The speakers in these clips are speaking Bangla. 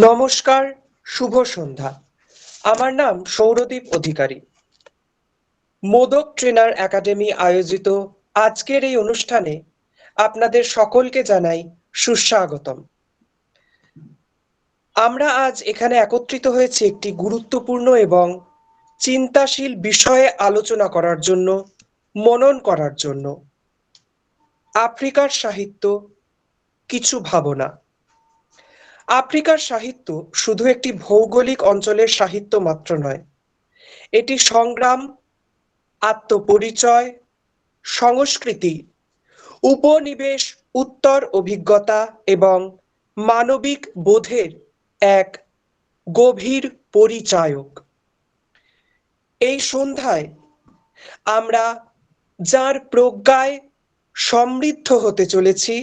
নমস্কার, শুভ সন্ধ্যা। আমার নাম সৌরদীপ অধিকারী। মোদক ট্রেনার একাডেমি আয়োজিত আজকের এই অনুষ্ঠানে আপনাদের সকলকে জানাই সুস্বাগতম। আমরা আজ এখানে একত্রিত হয়েছি একটি গুরুত্বপূর্ণ এবং চিন্তাশীল বিষয়ে আলোচনা করার জন্য, মনন করার জন্য। আফ্রিকার সাহিত্য, কিছু ভাবনা। আফ্রিকার সাহিত্য শুধু একটি ভৌগোলিক অঞ্চলের সাহিত্য মাত্র নয়, এটি সংগ্রাম, আত্মপরিচয়, সংস্কৃতি, উপনিবেশ উত্তর অভিজ্ঞতা এবং মানবিক বোধের এক গভীর পরিচায়ক। এই সন্ধ্যায় আমরা যার প্রজ্ঞায় সমৃদ্ধ হতে চলেছি,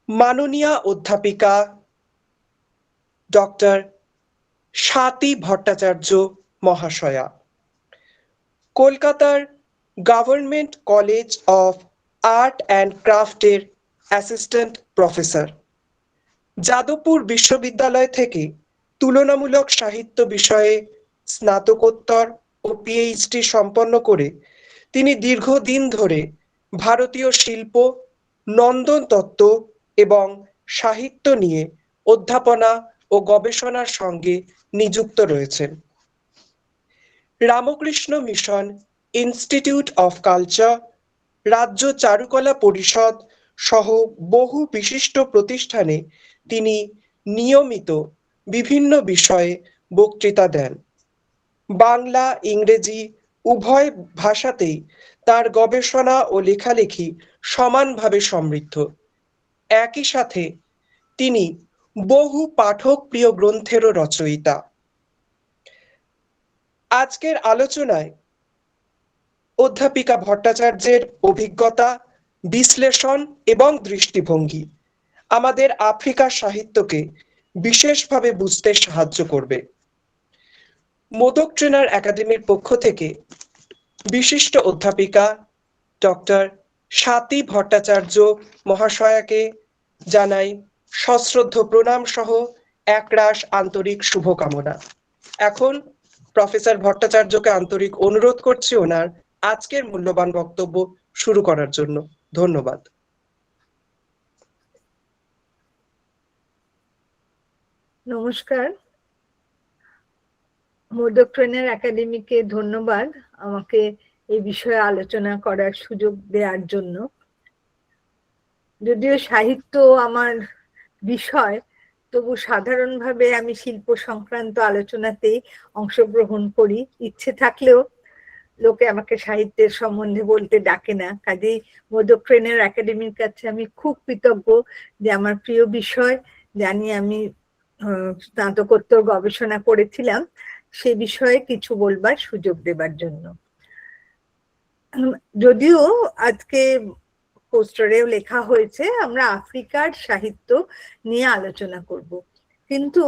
মাননীয়া অধ্যাপিকা ডক্টর স্বাতী ভট্টাচার্য মহাশয়া, কলকাতার government college of art and ক্রাফটের অ্যাসিস্ট্যান্ট প্রফেসর, যাদবপুর বিশ্ববিদ্যালয় থেকে তুলনামূলক সাহিত্য বিষয়ে স্নাতকোত্তর ও পিএইচডি সম্পন্ন করে তিনি দীর্ঘদিন ধরে ভারতীয় শিল্প, নন্দন তত্ত্ব এবং সাহিত্য নিয়ে অধ্যাপনা ও গবেষণার সঙ্গে নিযুক্ত রয়েছেন। Ramakrishna mission institute of culture, রাজ্য চারুকলা পরিষদ সহ বহু বিশিষ্ট প্রতিষ্ঠানে তিনি নিয়মিত বিভিন্ন বিষয়ে বক্তৃতা দেন। বাংলা, ইংরেজি উভয় ভাষাতেই তার গবেষণা ও লেখালেখি সমানভাবে সমৃদ্ধ। একই সাথে তিনি বহু পাঠক প্রিয় গ্রন্থেরও রচয়িতা। আজকের আলোচনায় অধ্যাপিকা ভট্টাচার্যের অভিজ্ঞতা, বিশ্লেষণ এবং দৃষ্টিভঙ্গি আমাদের আফ্রিকার সাহিত্যকে বিশেষভাবে বুঝতে সাহায্য করবে। মোদক ট্রেনার একাডেমির পক্ষ থেকে বিশিষ্ট অধ্যাপিকা ডক্টর স্বাতী ভট্টাচার্য মহাশয়াকে জানাই সশ্রদ্ধ প্রণাম সহ একরাশ আন্তরিক শুভকামনা। এখন প্রফেসর ভট্টাচার্যকে আন্তরিক অনুরোধ করছি ওনার আজকের মূল্যবান বক্তব্য শুরু করার জন্য। ধন্যবাদ। নমস্কার, মোদক ট্রেনার একাডেমিকে ধন্যবাদ আমাকে এই বিষয়ে আলোচনা করার সুযোগ দেওয়ার জন্য। যদিও সাহিত্য আমার বিষয়, তবু সাধারণভাবে আমি শিল্প সংক্রান্ত আলোচনাতেই অংশগ্রহণ করি। ইচ্ছে থাকলেও লোকে আমাকে সাহিত্যের সম্বন্ধে বলতে ডাকে না। কাজেই মোদক ট্রেনার একাডেমির কাছে আমি খুব কৃতজ্ঞ যে আমার প্রিয় বিষয় জানি আমি স্নাতকোত্তর গবেষণা করেছিলাম, সে বিষয়ে কিছু বলবার সুযোগ দেবার জন্য। যদিও আজকে পোস্টারেও লেখা হয়েছে আমরা আফ্রিকার সাহিত্য নিয়ে আলোচনা করব, কিন্তু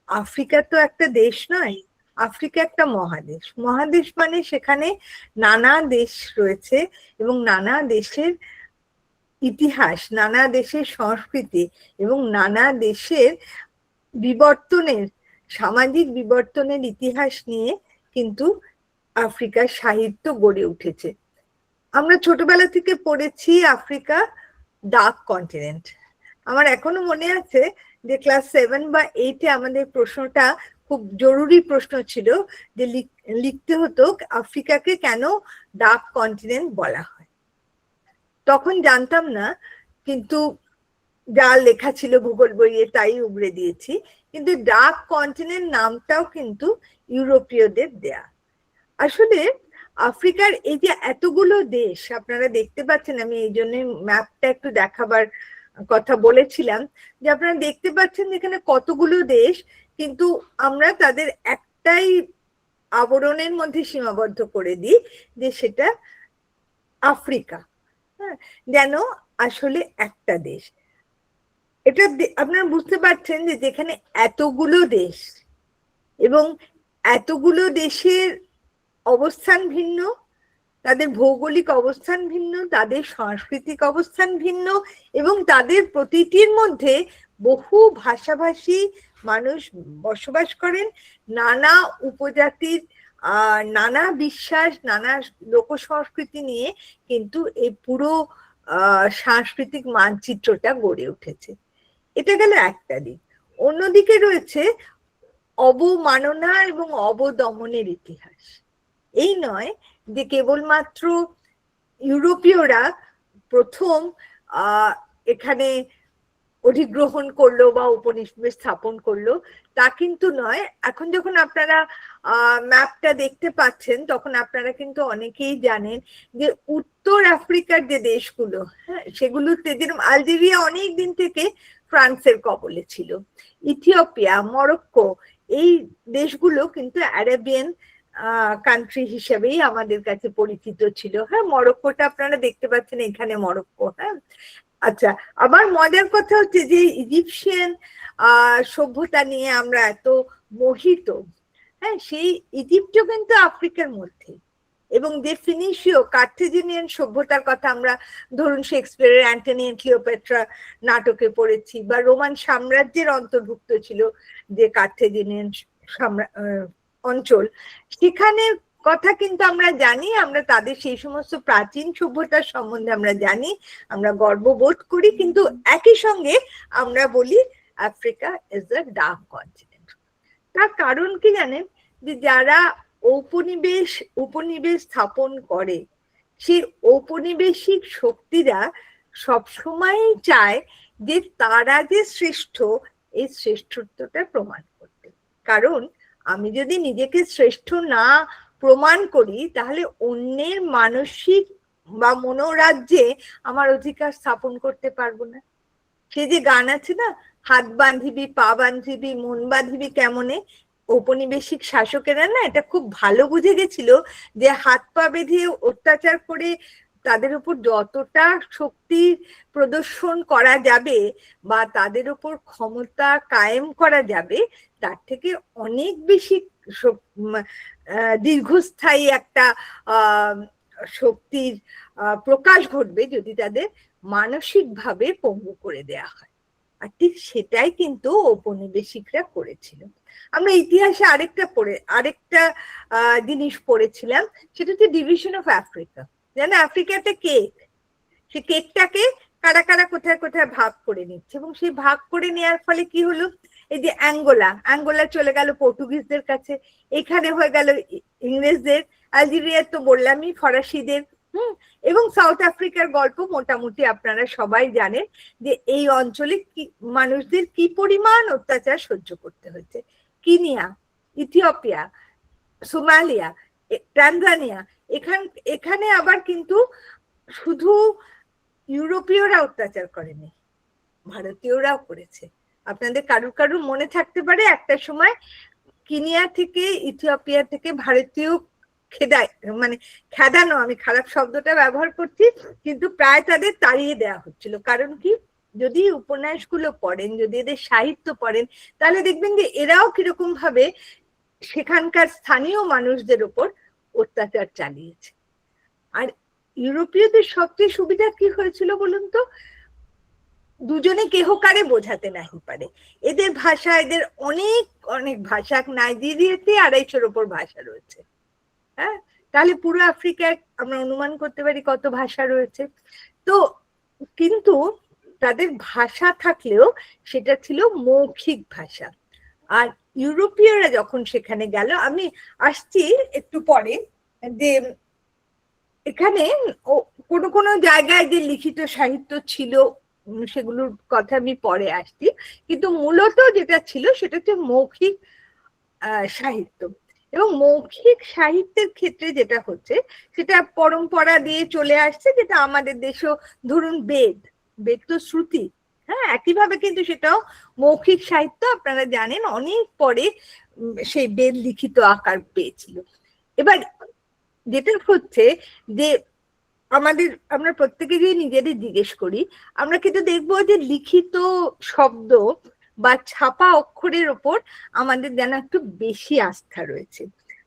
আফ্রিকা তো একটা দেশ নয়, আফ্রিকা একটা মহাদেশ। মহাদেশ মানে সেখানে নানা দেশ রয়েছে এবং নানা দেশের ইতিহাস, নানা দেশের সংস্কৃতি এবং নানা দেশের বিবর্তনের, সামাজিক বিবর্তনের ইতিহাস নিয়ে কিন্তু আফ্রিকার সাহিত্য গড়ে উঠেছে। আমরা ছোটবেলা থেকে পড়েছি আফ্রিকা ডার্ক কন্টিনেন্ট। আমার এখনো মনে আছে যে ক্লাস 7 বা 8-এ আমাদের প্রশ্নটা খুব জরুরি প্রশ্ন ছিল, যে লিখতে হতো আফ্রিকাকে কেন ডার্ক কন্টিনেন্ট বলা হয়। তখন জানতাম না, কিন্তু যা লেখা ছিল ভূগোল বইয়ে তাই উগড়ে দিয়েছি। কিন্তু ডার্ক কন্টিনেন্ট নামটাও কিন্তু ইউরোপীয়দের দেয়া। আসলে আফ্রিকার এই যে এতগুলো দেশ আপনারা দেখতে পাচ্ছেন, আমি এই জন্য ম্যাপটা একটু দেখাবার কথা বলেছিলাম, যে আপনারা দেখতে পাচ্ছেন এখানে কতগুলো দেশ, কিন্তু আমরা তাদের একটাই আবরণের মধ্যে সীমাবদ্ধ করে দিই যে সেটা আফ্রিকা। হ্যাঁ, যেন আসলে একটা দেশ। এটা আপনারা বুঝতে পারছেন যে যেখানে এতগুলো দেশ এবং এতগুলো দেশের অবস্থান ভিন্ন, তাদের ভৌগোলিক অবস্থান ভিন্ন, তাদের সাংস্কৃতিক অবস্থান ভিন্ন, এবং তাদের প্রতিটির মধ্যে বহু ভাষাভাষী মানুষ বসবাস করেন। নানা উপজাতির নানা বিশ্বাস, নানা লোক সংস্কৃতি নিয়ে কিন্তু এই পুরো সাংস্কৃতিক মানচিত্রটা গড়ে উঠেছে। এটা গেল একটা দিক। অন্যদিকে রয়েছে অবমাননা এবং অবদমনের ইতিহাস। এই নয় যে কেবলমাত্র ইউরোপীয়রা প্রথম এখানে অধিগ্রহণ করলো বা উপনিবেশ স্থাপন করলো, তা কিন্তু নয়। এখন যখন আপনারা ম্যাপটা দেখতে পাচ্ছেন, তখন আপনারা কিন্তু অনেকেই জানেন যে উত্তর আফ্রিকার যে দেশগুলো, হ্যাঁ, সেগুলোতে যেরকম আলজেরিয়া অনেক দিন থেকে ফ্রান্সের কবলে ছিল, ইথিওপিয়া, মরক্কো, এই দেশগুলো কিন্তু আরাবিয়ান কান্ট্রি হিসেবেই আমাদের কাছে পরিচিত ছিল। হ্যাঁ, মরক্কোটা আপনারা দেখতে পাচ্ছেন, এখানে মরক্কো। হ্যাঁ, আচ্ছা, আবার মজার কথা হচ্ছে যে ইজিপশিয়ান সভ্যতা নিয়ে আমরা এত মোহিত, হ্যাঁ, সেই ইজিপ্টও কিন্তু আফ্রিকার মধ্যে। এবং যে ফিনিশীয় কার্থেজিনিয়ান সভ্যতার কথা আমরা ধরুন শেক্সপিয়ারের অ্যান্টনি এন্ড ক্লিওপেট্রা নাটকে পড়েছি, বা রোমান সাম্রাজ্যের অন্তর্ভুক্ত ছিল যে কার্থেজিনিয়ান অঞ্চল, সেখানে কথা কিন্তু আমরা জানি। আমরা তাদের সেই সমস্ত প্রাচীন সভ্যতার সম্বন্ধে আমরা জানি, আমরা গর্ববোধ করি, কিন্তু একই সঙ্গে আমরা বলি Africa is the dark continent. তার কারণ কি জানেন? যে যারা উপনিবেশ স্থাপন করে, সেই ঔপনিবেশিক শক্তিরা সবসময় চায় যে তারা যে শ্রেষ্ঠ, এই শ্রেষ্ঠত্বটা প্রমাণ করতে। কারণ আমি যদি নিজেকে শ্রেষ্ঠ না প্রমাণ করি, তাহলে অন্যের মানসিক বা মনোরাজ্যে আমার অধিকার স্থাপন করতে পারবো না। সে যে গান আছে না, হাত বাঁধিবি পা বাঁধিবি মন বাঁধিবি কেমনে, ঔপনিবেশিক শাসকেরা না এটা খুব ভালো বুঝে গেছিল যে হাত পা বেঁধে অত্যাচার করে তাদের উপর যতটা শক্তি প্রদর্শন করা যাবে বা তাদের উপর ক্ষমতা কায়েম করা যাবে, তার থেকে অনেক বেশি দীর্ঘস্থায়ী একটা শক্তির প্রকাশ ঘটবে যদি তাদের মানসিকভাবে পঙ্গু করে দেয়া হয়। আর ঠিক সেটাই কিন্তু ঔপনিবেশিকরা করেছিল। আমরা ইতিহাসে আরেকটা জিনিস পড়েছিলাম, সেটা হচ্ছে ডিভিশন অফ আফ্রিকা। জানো, আফ্রিকাতে কেক, সে কেকটাকে কারা কারা কোথায় কোথায় ভাগ করে নিচ্ছে, এবং সেই ভাগ করে নেওয়ার ফলে কি হলো, এই যে অ্যাঙ্গোলা চলে গেল পর্তুগিজদের কাছে, এখানে হয়ে গেল ইংরেজদের, আলজেরিয়া তো বললামই ফরাসিদের, এবং সাউথ আফ্রিকার গল্প মোটামুটি আপনারা সবাই জানেন যে এই অঞ্চলে মানুষদের কি পরিমাণ অত্যাচার সহ্য করতে হয়েছে। কিনিয়া, ইথিওপিয়া, সোমালিয়া, টানজানিয়া, এখানে আবার কিন্তু শুধু ইউরোপীয়রা অত্যাচার করেনি, ভারতীয়রাও করেছে। আপনাদের কারুর মনে থাকতে পারে একটা সময় কিনিয়া থেকে, ইথিওপিয়া থেকে ভারতীয় খেদানো, আমি খারাপ শব্দটা ব্যবহার করছি, কিন্তু প্রায় তাদের তাড়িয়ে দেওয়া হচ্ছিল। কারণ কি, যদি উপন্যাসগুলো পড়েন, যদি এদের সাহিত্য পড়েন, তাহলে দেখবেন যে এরাও কিরকম ভাবে সেখানকার স্থানীয় মানুষদের উপর অত্যাচার চালিয়েছে। আর ইউরোপীয়দের সবচেয়ে সুবিধা কি হয়েছিল বলুন তো? দুজনে কেহ কারে বোঝাতে নাহি পারে। এদের ভাষা, এদের অনেক অনেক ভাষা, নাইজেরিয়াতে 250-র উপর ভাষা রয়েছে। হ্যাঁ, তাহলে পুরো আফ্রিকায় আমরা অনুমান করতে পারি কত ভাষা রয়েছে। তো কিন্তু তাদের ভাষা থাকলেও সেটা ছিল মৌখিক ভাষা। আর ইউরোপীয়রা যখন সেখানে গেল, আমি আসছি একটু পরে, যে এখানে কোনো কোনো জায়গায় যে লিখিত সাহিত্য ছিল সেগুলোর কথা আমি পরে আসছি, কিন্তু মূলত যেটা ছিল সেটা হচ্ছে মৌখিক সাহিত্য। এবং মৌখিক সাহিত্যের ক্ষেত্রে যেটা হচ্ছে, সেটা পরম্পরা দিয়ে চলে আসছে, যেটা আমাদের দেশেও ধরুন বেদ তো শ্রুতি, হ্যাঁ, একইভাবে কিন্তু সেটাও মৌখিক সাহিত্য। আপনারা জানেন অনেক পরে সেই বেদ লিখিত আকার পেয়েছিল। এবার যেটা হচ্ছে যে আমরা প্রত্যেকে যদি নিজেদের জিজ্ঞেস করি, আমরা কিন্তু দেখবো যে লিখিত শব্দ বা ছাপা অক্ষরের ওপর আমাদের যেন একটু বেশি আস্থা রয়েছে।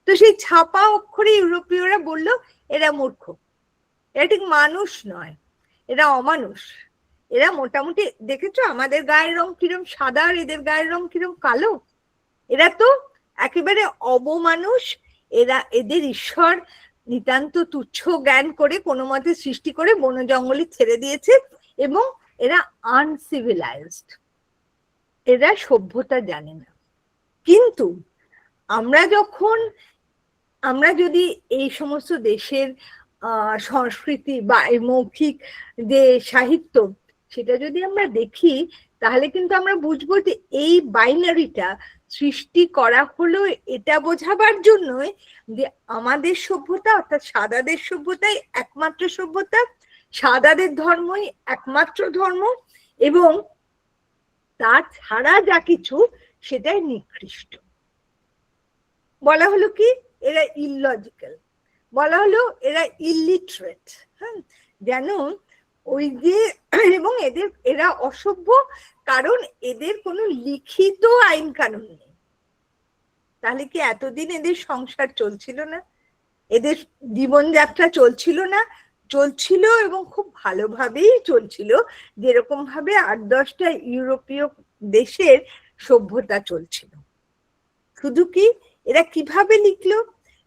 তো সেই ছাপা অক্ষরে ইউরোপীয়রা বলল এরা মূর্খ, এরা ঠিক মানুষ নয়, এরা অমানুষ। এরা মোটামুটি দেখেছো আমাদের গায়ের রং কিরম সাদা আর এদের গায়ের রং কিরম কালো, এরা তো একেবারে অবমানুষ, এরা এদের ঈশ্বর নিতান্ত তুচ্ছ জ্ঞান করে কোনো মতে সৃষ্টি করে বন জঙ্গলে ছেড়ে দিয়েছে, এবং এরা আনসিভিলাইজড, এরা সভ্যতা জানে না। কিন্তু আমরা যদি এই সমস্ত দেশের সংস্কৃতি বা মৌখিক যে সাহিত্য সেটা যদি আমরা দেখি, তাহলে কিন্তু আমরা বুঝবো যে এই বাইনারিটা সৃষ্টি করা হলো এটা বোঝাবার জন্যই যে আমাদের সভ্যতা অর্থাৎ সাদাদের সভ্যতাই একমাত্র সভ্যতা, সাদাদের ধর্মই একমাত্র ধর্ম, এবং তার ছাড়া যা কিছু সেটাই নিকৃষ্ট। বলা হলো কি এরা ইললজিক্যাল, বলা হলো এরা ইলিটারেট, হ্যাঁ, যেন ওই যে, এবং এরা অসভ্য কারণ এদের কোনো লিখিত আইন কানুন নেই। তাহলে কি এতদিন এদের সংসার চলছিল না, এদের জীবনযাত্রা চলছিল না? চলছিল, এবং খুব ভালোভাবেই চলছিল, যেরকম ভাবে 8-10টা ইউরোপীয় দেশের সভ্যতা চলছিল। শুধু কি এরা কিভাবে লিখলো,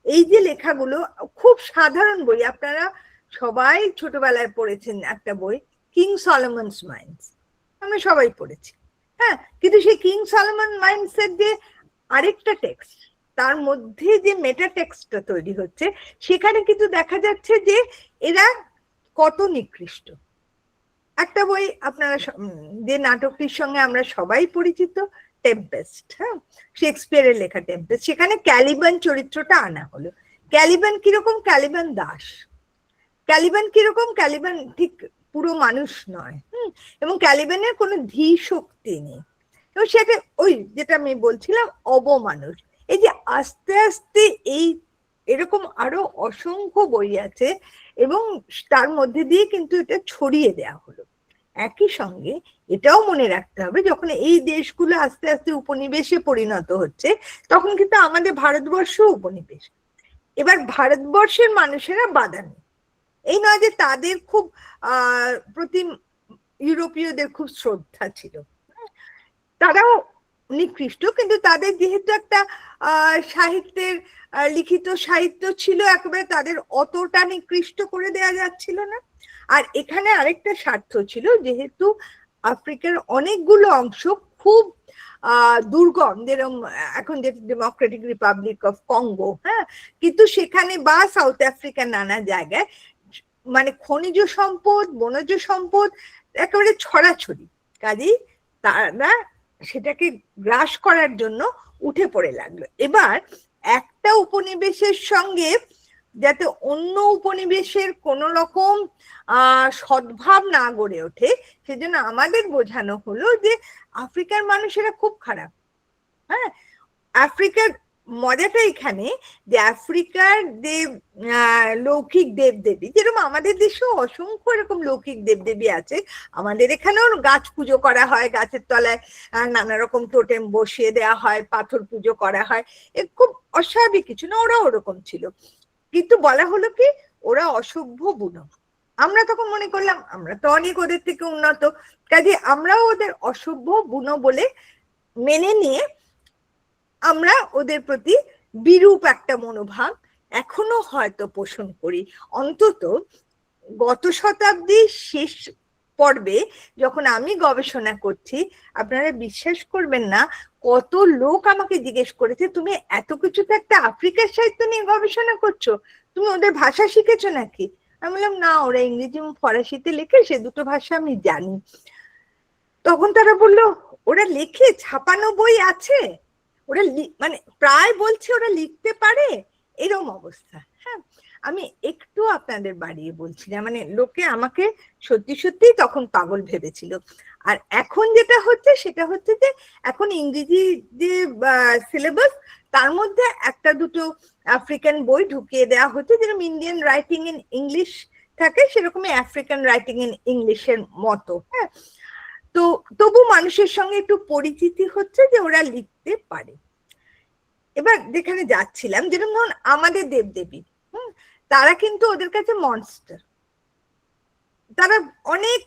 এই যে লেখাগুলো খুব সাধারণ বই, আপনারা সবাই ছোটবেলায় পড়েছেন একটা বই কিং সলোমনস মাইন্স, আমরা সবাই পড়েছি, হ্যাঁ, কিন্তু সেই কিং সলোমন মাইন্স এর যে আরেকটা টেক্সট, তার মধ্যে যে মেটা টেক্সটটা তৈরি হচ্ছে, সেখানে কিন্তু দেখা যাচ্ছে যে এরা কত নিকৃষ্ট। একটা বই আপনারা যে নাটকটির সঙ্গে আমরা সবাই পরিচিত, টেম্পেস্ট, হ্যাঁ, শেক্সপিয়ারের লেখা টেম্পেস্ট, সেখানে ক্যালিবান চরিত্রটা আনা হলো। ক্যালিবান কিরকম? ক্যালিবান দাস। ক্যালিবান কিরকম? ক্যালিবান ঠিক পুরো মানুষ নয়, এবং ক্যালিবানের কোনো ধী শক্তি নেই, এবং সেটা ওই যেটা আমি বলছিলাম অবমানুষ। এই যে আস্তে আস্তে এই এরকম আরো অসংখ্য বই আছে, এবং তার মধ্যে দিয়ে কিন্তু এটা ছড়িয়ে দেওয়া হলো। একই সঙ্গে এটাও মনে রাখতে হবে, যখন এই দেশগুলো আস্তে আস্তে উপনিবেশে পরিণত হচ্ছে, তখন কিন্তু আমাদের ভারতবর্ষ উপনিবেশ। এবার ভারতবর্ষের মানুষেরা বাধা নেই, এই নয় যে তাদের খুব প্রতি ইউরোপীয়দের খুব শ্রদ্ধা ছিল, তারাও নিকৃষ্ট, কিন্তু তাদের যেহেতু একটা সাহিত্যের লিখিত সাহিত্য ছিল, একেবারে তাদের অতটা নিকৃষ্ট করে দেওয়া যাচ্ছিল না। আর এখানে আরেকটা স্বার্থ ছিল, যেহেতু আফ্রিকার অনেকগুলো অংশ খুব দুর্গম, যেরকম এখন যে ডেমোক্রেটিক রিপাবলিক অফ কঙ্গো, হ্যাঁ, কিন্তু সেখানে বা সাউথ আফ্রিকার নানা জায়গায় মানে খনিজ সম্পদ, বনজ সম্পদ একেবারে ছড়াছড়ি, কাজেই তারা সেটাকে গ্রাস করার জন্য উঠে পড়ে লাগলো। এবার একটা উপনিবেশের সঙ্গে যাতে অন্য উপনিবেশের কোন রকম সদ্ভাব না গড়ে ওঠে, সেজন্য আমাদের বোঝানো হলো যে আফ্রিকার মানুষেরা খুব খারাপ। হ্যাঁ, আফ্রিকার মজাটা এখানে যে আফ্রিকার যে লৌকিক দেবদেবী, যেরকম আমাদের দেশেও অসংখ্য এরকম লৌকিক দেবদেবী আছে, আমাদের এখানেও গাছ পুজো করা হয়, গাছের তলায় নানা রকম টোটেম বসিয়ে দেওয়া হয়, পাথর পুজো করা হয়, এ খুব অস্বাভাবিক কিছু না, ওরা ওরকম ছিল। কিন্তু বলা হলো কি ওরা অসভ্য বুনো। আমরা তখন মনে করলাম আমরা তো অনেক ওদের থেকে উন্নত, কাজে আমরাও ওদের অসভ্য বুনো বলে মেনে নিয়ে আমরা ওদের প্রতি বিরূপ একটা মনোভাব এখনো হয়তো পোষণ করি। অন্তত গত শতাব্দীর শেষ পর্বে যখন আমি গবেষণা করছি, আপনারা বিশ্বাস করবেন না, কত লোক আমাকে জিজ্ঞেস করেছে তুমি এত কিছু তো একটা আফ্রিকার সাহিত্য নিয়ে গবেষণা করছো, তুমি ওদের ভাষা শিখেছো নাকি? আমি বললাম না, ওরা ইংরেজি ফরাসিতে লেখে, সে দুটো ভাষা আমি জানি। তখন তারা বললো ওরা লেখে, ছাপানো বই আছে, ওরা মানে প্রায় বলছে ওরা লিখতে পারে, এরকম অবস্থা। হ্যাঁ, আমি একটু আপনাদের বাড়িয়ে বলছি না, মানে লোকে আমাকে সত্যি সত্যি তখন পাগল ভেবেছিল। আর এখন যেটা হচ্ছে সেটা হচ্ছে যে এখন ইংরেজি যে সিলেবাস, তার মধ্যে একটা দুটো আফ্রিকান বই ঢুকিয়ে দেওয়া হচ্ছে, যেরকম ইন্ডিয়ান রাইটিং ইন ইংলিশ থাকে, সেরকমই আফ্রিকান রাইটিং ইন ইংলিশের মতো। হ্যাঁ, তো তবু মানুষের সঙ্গে একটু পরিচিতি হচ্ছে যে ওরা লিখতে পারে। এবার যেখানে যাচ্ছিলাম, যেরকম ধরুন আমাদের দেবদেবী, তারা কিন্তু ওদের কাছে মনস্টার। তারা অনেক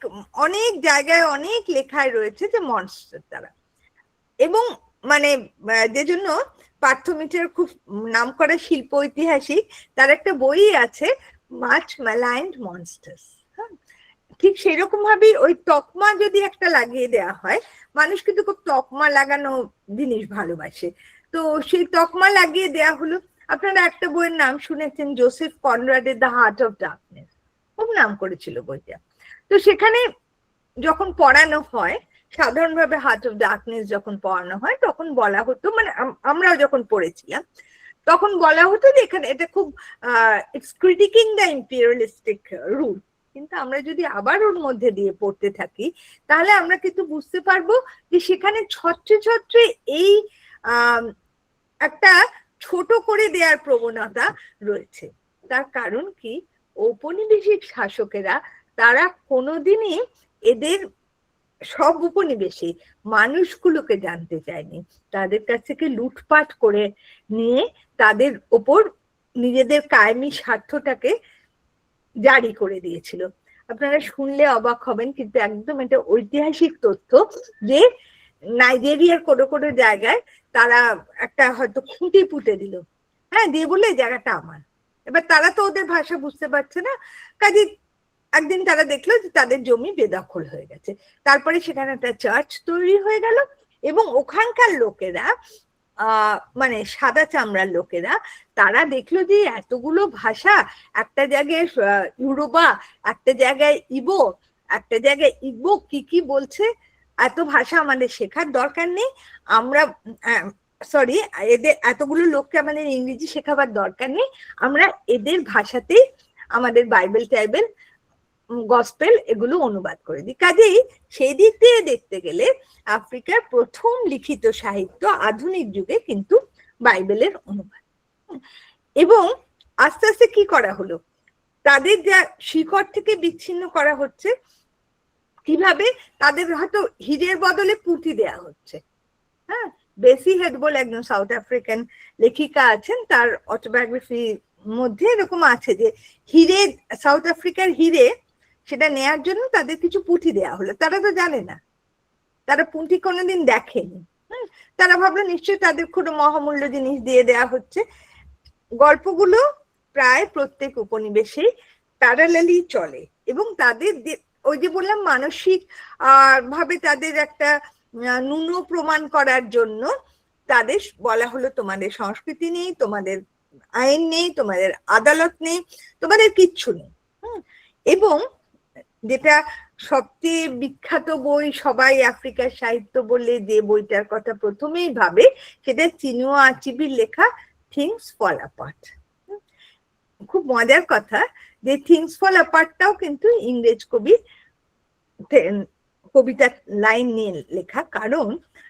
অনেক জায়গায় অনেক লেখায় রয়েছে যে মনস্টার তারা। এবং মানে যে জন্য পার্থ মিত্রের খুব নামকরা শিল্প ঐতিহাসিক, তার একটা বই আছে, মাচ ম্যালাইন্ড মনস্টার্স। ঠিক সেরকম ভাবেই ওই তকমা যদি একটা লাগিয়ে দেওয়া হয়, মানুষ কিন্তু খুব তকমা লাগানো জিনিস ভালোবাসে, তো সেই তকমা লাগিয়ে দেওয়া হলো। আপনারা একটা বইয়ের নাম শুনেছেন, জোসেফ কনরাডের দ্য হার্ট অফ ডার্কনেস, খুব নাম করেছিল বইটা। তো সেখানে যখন পড়ানো হয়, সাধারণভাবে হার্ট অফ ডার্কনেস যখন পড়ানো হয়, তখন বলা হতো, মানে আমরাও যখন পড়েছিলাম তখন বলা হতো যে এখানে এটা খুব ইটস ক্রিটিকিং দ্য ইম্পিরিয়ালিস্টিক রুল। কিন্তু আমরা যদি আবার ওর মধ্যে দিয়ে পড়তে থাকি, তাহলে আমরা কিন্তু বুঝতে পারবো যে সেখানে ছত্রে ছত্রে এই একটা ছোট করে দেওয়ার প্রবণতা রয়েছে। তার কারণ কি, ঔপনিবেশিক শাসকেরা তারা কোনোদিনই এদের সব উপনিবেশী মানুষগুলোকে জানতে চায়নি, তাদের কাছ থেকে লুটপাট করে নিয়ে তাদের ওপর নিজেদের কায়েমি স্বার্থটাকে জারি করে দিয়েছিল। আপনারা শুনলে অবাক হবেন, কিন্তু একদম এটা ঐতিহাসিক তথ্য, যে নাইজেরিয়ার কোনো কোনো জায়গায় তারা একটা হয়তো খুঁটি পুঁতে দিল, হ্যাঁ, দিয়ে বলে জায়গাটা আমার। এবার তারা তো ওদের ভাষা বুঝতে পারছে না, কাজে একদিন তারা দেখলো যে তাদের জমি বেদখল হয়ে গেছে। তারপরে সেখানে একটা চার্চ তৈরি হয়ে গেল, এবং ওখানকার লোকেরা মানে সাদা চামড়ার লোকেরা, তারা দেখলো যে এতগুলো ভাষা, একটা জায়গায় ইউরোবা, একটা জায়গায় ইবো, একটা জায়গায় ইগবো, কি কি বলছে, এত ভাষা আমাদের শেখার দরকার নেই, আমরা সরি এদের এতগুলো লোককে আমাদের ইংরেজি শেখাবার দরকার নেই, আমরা এদের ভাষাতেই আমাদের বাইবেল টাইবেল গসপেল এগুলো অনুবাদ করে দিই। কাজেই সেই দিক দিয়ে দেখতে গেলে আফ্রিকার প্রথম লিখিত সাহিত্য আধুনিক যুগে কিন্তু বাইবেলের অনুবাদ। এবং আস্তে আস্তে কি করা হলো, তাদের যা শিকড় থেকে বিচ্ছিন্ন করা হচ্ছে, কিভাবে তাদের হয়তো হীরের বদলে পুঁতি দেয়া হচ্ছে। হ্যাঁ, বেসি হেড বলে একজন সাউথ আফ্রিকান লেখিকা আছেন, তার অটোবায়োগ্রাফি মধ্যে এরকম আছে যে হিরে, সাউথ আফ্রিকার হিরে, সেটা নেয়ার জন্য তাদের কিছু পুঁথি দেয়া হলো। তারা তো জানে না, তারা পুঁথি কোনোদিন দেখেনি, তারা ভাবলো নিশ্চয়ই তাদের কোনো মহামূল্য জিনিস দিয়ে দেয়া হচ্ছে। গল্পগুলো প্রায় প্রত্যেক উপনিবেশে প্যারালালি চলে, এবং তাদের ওই যে বললাম মানসিক ভাবে তাদের একটা ন্যূন প্রমাণ করার জন্য তাদের বলা হলো তোমাদের সংস্কৃতি নেই, তোমাদের আইন নেই, তোমাদের আদালত নেই, তোমাদের কিচ্ছু নেই। এবং যেটা সবচেয়ে বিখ্যাত বই, সবাই আফ্রিকার সাহিত্য বললে যে বইটার কথা প্রথমেই ভাবে, সেটা চিনুয়া আচিবির লেখা থিংস ফল অ্যাপার্ট। খুব মজার কথা যে থিংস ফল অ্যাপার্টটাও কিন্তু ইংরেজ কবিতার লাইন নিয়ে লেখা, কারণ